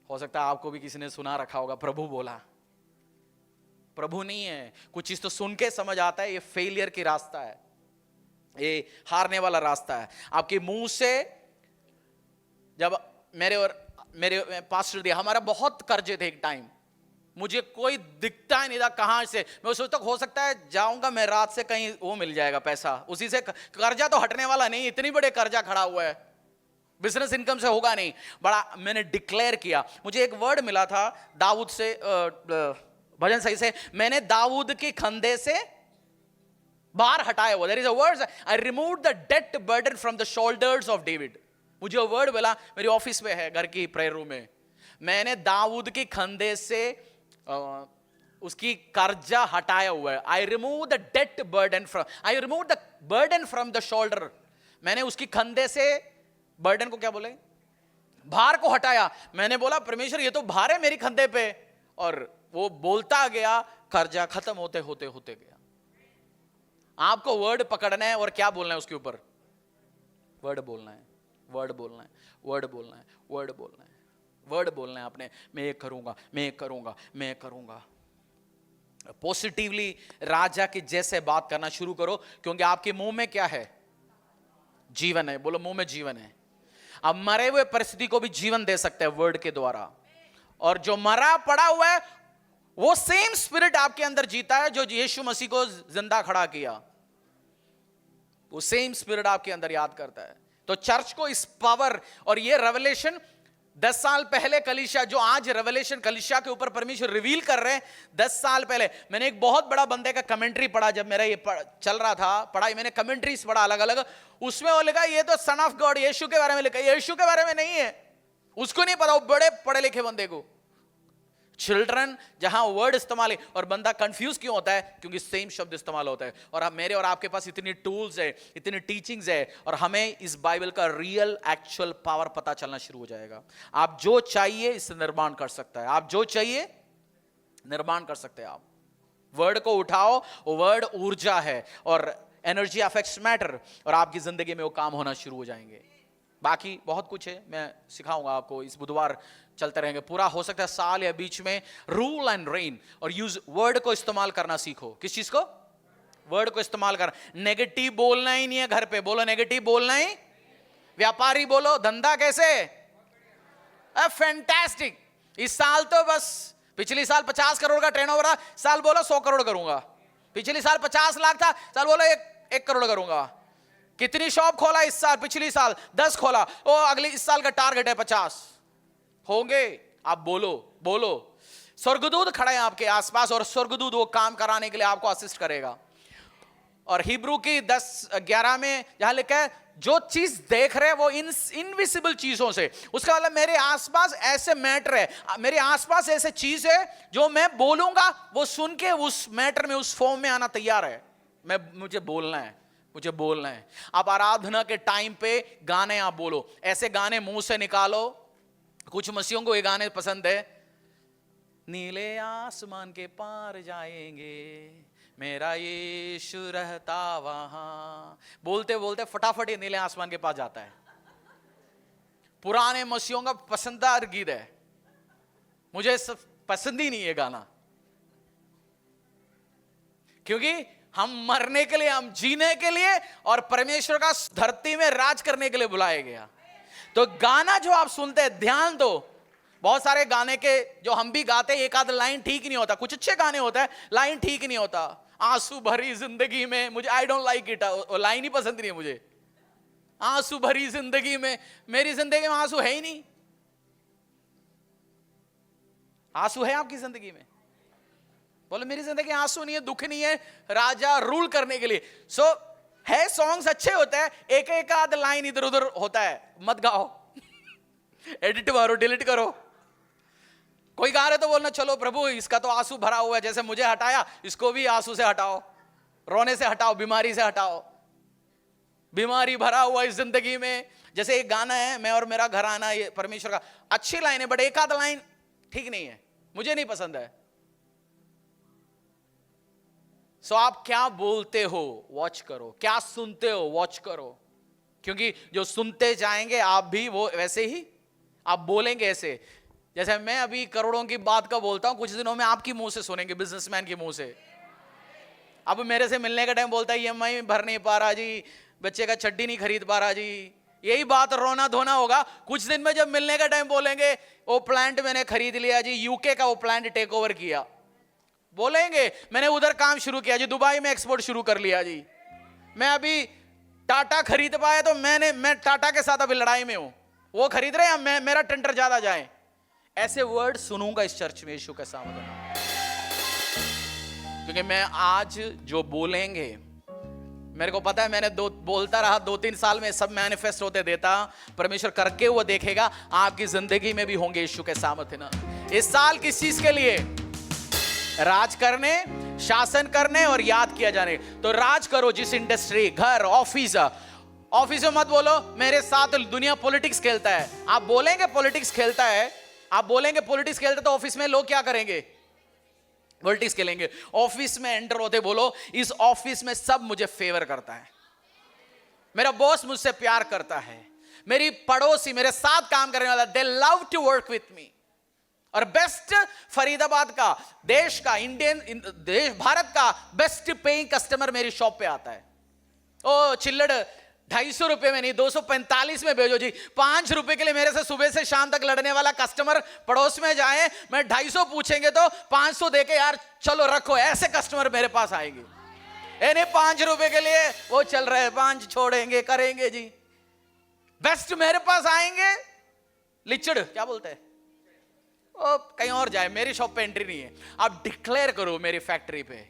हो सकता है आपको भी किसी ने सुना रखा होगा, प्रभु बोला। प्रभु नहीं है, कुछ चीज तो सुन के समझ आता है, ये फेलियर की रास्ता है, ये हारने वाला रास्ता है। आपके मुंह से, जब मेरे पास्टर दिया, हमारा बहुत कर्जे थे एक टाइम, मुझे कोई दिखता ही नहीं था कहां से, मैं सोचता हो सकता है जाऊंगा मैं रात से कहीं वो मिल जाएगा पैसा, उसी से कर्जा तो हटने वाला नहीं, इतनी बड़े कर्जा खड़ा हुआ है, बिजनेस इनकम से होगा नहीं। बड़ा मैंने डिक्लेयर किया, मुझे एक वर्ड मिला था दाऊद से, भजन सही से, मैंने दाऊद के खंधे से बाहर हटाया हुआ, there is a word, I removed the debt burden from the shoulders of David. मुझे वो वर्ड मिला, मेरी ऑफिस में है, घर की प्रेयर रूम में, मैंने दाऊद के खंधे से उसकी कर्जा हटाया हुआ है। I remove the debt burden from, I remove the burden from the shoulder, मैंने उसकी खंधे से बर्डन को क्या बोले, भार को हटाया। मैंने बोला परमेश्वर ये तो भार है मेरी खंधे पे, और वो बोलता गया, कर्जा खत्म होते होते होते गया। आपको वर्ड पकड़ना है और क्या बोलना है उसके ऊपर, वर्ड बोलना है, वर्ड बोलना है, वर्ड बोलना है, वर्ड बोलना है, वर्ड बोलना है आपने, मैं ये करूंगा, मैं ये करूंगा, मैं ये करूंगा। पॉजिटिवली राजा के जैसे बात करना शुरू करो, क्योंकि आपके मुंह में क्या है, जीवन है। बोलो मुंह में जीवन है। अब मरे हुए परिस्थिति को भी जीवन दे सकते हैं वर्ड के द्वारा, और जो मरा पड़ा हुआ है वो सेम स्पिरिट आपके अंदर जीता है जो यीशु मसीह को जिंदा खड़ा किया, वो सेम स्पिरिट आपके अंदर याद करता है। तो चर्च को इस पावर और ये रेवलेशन 10 साल पहले कलीसिया, जो आज रेवलेशन कलीसिया के ऊपर परमेश्वर रिवील कर रहे हैं, 10 साल पहले मैंने एक बहुत बड़ा बंदे का कमेंट्री पढ़ा, जब मेरा ये चल रहा था पढ़ाई, मैंने कमेंट्रीज पढ़ा अलग अलग, उसमें वो लिखा ये तो सन ऑफ गॉड यीशु के बारे में लिखा, यीशु के बारे में नहीं है, उसको नहीं पता, वो बड़े पढ़े लिखे बंदे को। चिल्ड्रन जहां वर्ड इस्तेमाल है, और बंदा कंफ्यूज क्यों होता है, क्योंकि सेम शब्द इस्तेमाल होता है। और अब मेरे और आपके पास इतनी टूल्स है, इतनी टीचिंग्स है, और हमें इस बाइबल का रियल एक्चुअल पावर पता चलना शुरू हो जाएगा। आप जो चाहिए इससे निर्माण कर सकता है, आप जो चाहिए निर्माण कर सकते हैं। आप वर्ड को उठाओ, वो वर्ड ऊर्जा है, और एनर्जी अफेक्ट्स मैटर, और आपकी जिंदगी में वो काम होना शुरू हो जाएंगे। बाकी बहुत कुछ है, मैं सिखाऊंगा आपको, इस बुधवार चलते रहेंगे पूरा, हो सकता है साल या बीच में। रूल एंड रेन, और यूज वर्ड को इस्तेमाल करना सीखो। किस चीज को, वर्ड को इस्तेमाल कर। नेगेटिव बोलना ही नहीं है घर पे, बोलो नेगेटिव बोलना ही। व्यापारी बोलो धंधा कैसे, फैंटास्टिक, इस साल तो बस, पिछली साल 50 करोड़ का टर्नओवर था, साल बोलो 100 करोड़ करूंगा। पिछली साल 50 लाख था, साल बोलो 1 करोड़ करूंगा। कितनी शॉप खोला इस साल, पिछली साल 10 खोला, ओ अगली इस साल का टारगेट है 50 होंगे। आप बोलो बोलो, स्वर्गदूत खड़े हैं आपके आसपास, और स्वर्गदूत वो काम कराने के लिए आपको असिस्ट करेगा। और हिब्रू की 10:11 में जहां लिखा है जो चीज देख रहे हैं वो इनविजिबल चीजों से, उसका मतलब मेरे आसपास ऐसे मैटर है, मेरे आसपास ऐसे चीज है जो मैं बोलूंगा वो सुन के उस मैटर में, उस फॉर्म में आना तैयार है। मुझे बोलना है, मुझे बोलना है। आप आराधना के टाइम पे गाने आप बोलो, ऐसे गाने मुंह से निकालो। कुछ मसीहों को ये गाने पसंद है, नीले आसमान के पार जाएंगे, मेरा यीशु रहता वहां। बोलते बोलते फटाफट ये नीले आसमान के पास जाता है। पुराने मसीहों का पसंदीदा गीत है, मुझे पसंद ही नहीं है गाना, क्योंकि हम मरने के लिए, हम जीने के लिए और परमेश्वर का धरती में राज करने के लिए बुलाया गया। तो गाना जो आप सुनते हैं, ध्यान दो, बहुत सारे गाने के जो हम भी गाते हैं, एक आध लाइन ठीक नहीं होता। कुछ अच्छे गाने होता है, लाइन ठीक नहीं होता। आंसू भरी जिंदगी में, मुझे I don't like it, line ही पसंद नहीं है मुझे। आंसू भरी जिंदगी में, मेरी जिंदगी में आंसू है ही नहीं। आंसू है आपकी जिंदगी में? बोले मेरी जिंदगी आंसू नहीं है, दुख नहीं है, राजा रूल करने के लिए। सो है, सॉन्ग्स अच्छे होते हैं, एक एक आध लाइन इधर उधर होता है, मत गाओ। एडिट मारो, डिलीट करो। कोई गा रहे तो बोलना चलो प्रभु इसका तो आंसू भरा हुआ है, जैसे मुझे हटाया इसको भी आंसू से हटाओ, रोने से हटाओ, बीमारी से हटाओ। बीमारी भरा हुआ इस जिंदगी में। जैसे एक गाना है, मैं और मेरा घराना, ये परमेश्वर का, अच्छी लाइन है, बट एक आध लाइन ठीक नहीं है, मुझे नहीं पसंद है। सो आप क्या बोलते हो वॉच करो, क्या सुनते हो वॉच करो, क्योंकि जो सुनते जाएंगे आप भी वो वैसे ही आप बोलेंगे। ऐसे जैसे मैं अभी करोड़ों की बात का बोलता हूं, कुछ दिनों में आपकी मुंह से सुनेंगे, बिजनेसमैन के मुंह से। अब मेरे से मिलने का टाइम बोलता है EMI भर नहीं पा रहा जी, बच्चे का चड्डी नहीं खरीद पा रहा जी, यही बात रोना धोना होगा। कुछ दिन में जब मिलने का टाइम बोलेंगे वो प्लांट मैंने खरीद लिया जी, यूके का वो प्लांट टेक ओवर किया, बोलेंगे मैंने उधर काम शुरू किया जी, दुबई में एक्सपोर्ट शुरू कर लिया जी, मैं अभी टाटा खरीद पाया तो मैं टाटा के साथ अभी लड़ाई में हूं, वो खरीद रहे हैं, मेरा टेंडर ज्यादा जाए। ऐसे वर्ड सुनूंगा इस चर्च में यीशु के सामने, क्योंकि मैं आज जो बोलेंगे, मेरे को पता है मैंने बोलता रहा 2-3 साल में, सब मैनिफेस्ट होते देता, परमेश्वर करके वो देखेगा, आपकी जिंदगी में भी होंगे यीशु के सामर्थ्य ना। इस साल किस चीज के लिए? राज करने, शासन करने और याद किया जाने। तो राज करो जिस इंडस्ट्री, घर, ऑफिस में मत बोलो मेरे साथ दुनिया पॉलिटिक्स खेलता है। आप बोलेंगे पॉलिटिक्स खेलता है, आप बोलेंगे पॉलिटिक्स खेलता है, तो ऑफिस में लोग क्या करेंगे? पॉलिटिक्स खेलेंगे। ऑफिस में एंटर होते बोलो इस ऑफिस में सब मुझे फेवर करता है, मेरा बॉस मुझसे प्यार करता है, मेरी पड़ोसी मेरे साथ काम करने वाला, they love to work with me. और बेस्ट फरीदाबाद का, देश का, भारत का बेस्ट पेइंग कस्टमर मेरी शॉप पे आता है। ओ चिल्लड़ 250 रुपए में नहीं, 245 में भेजो जी। 5 रुपए के लिए मेरे से सुबह से शाम तक लड़ने वाला कस्टमर पड़ोस में जाए, मैं 250 पूछेंगे तो 500 देके यार चलो रखो, ऐसे कस्टमर मेरे पास आएंगे। नहीं 5 रुपए के लिए वो चल रहे हैं, 5 छोड़ेंगे, करेंगे जी। बेस्ट मेरे पास आएंगे, लिचड़ क्या बोलते हैं, ओ कहीं और जाए, मेरी शॉप पे एंट्री नहीं है। आप डिक्लेयर करो मेरी फैक्ट्री पे,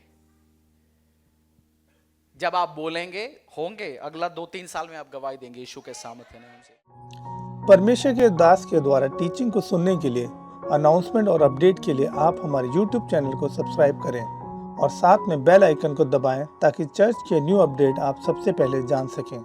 जब आप बोलेंगे होंगे। अगला 2-3 साल में आप गवाही देंगे यीशु के सामर्थ्य नाम से। परमेश्वर के दास के द्वारा टीचिंग को सुनने के लिए, अनाउंसमेंट और अपडेट के लिए आप हमारे YouTube चैनल को सब्सक्राइब करें और साथ में बेल आइकन को दबाएं ताकि चर्च के न्यू अपडेट आप सबसे पहले जान सकें।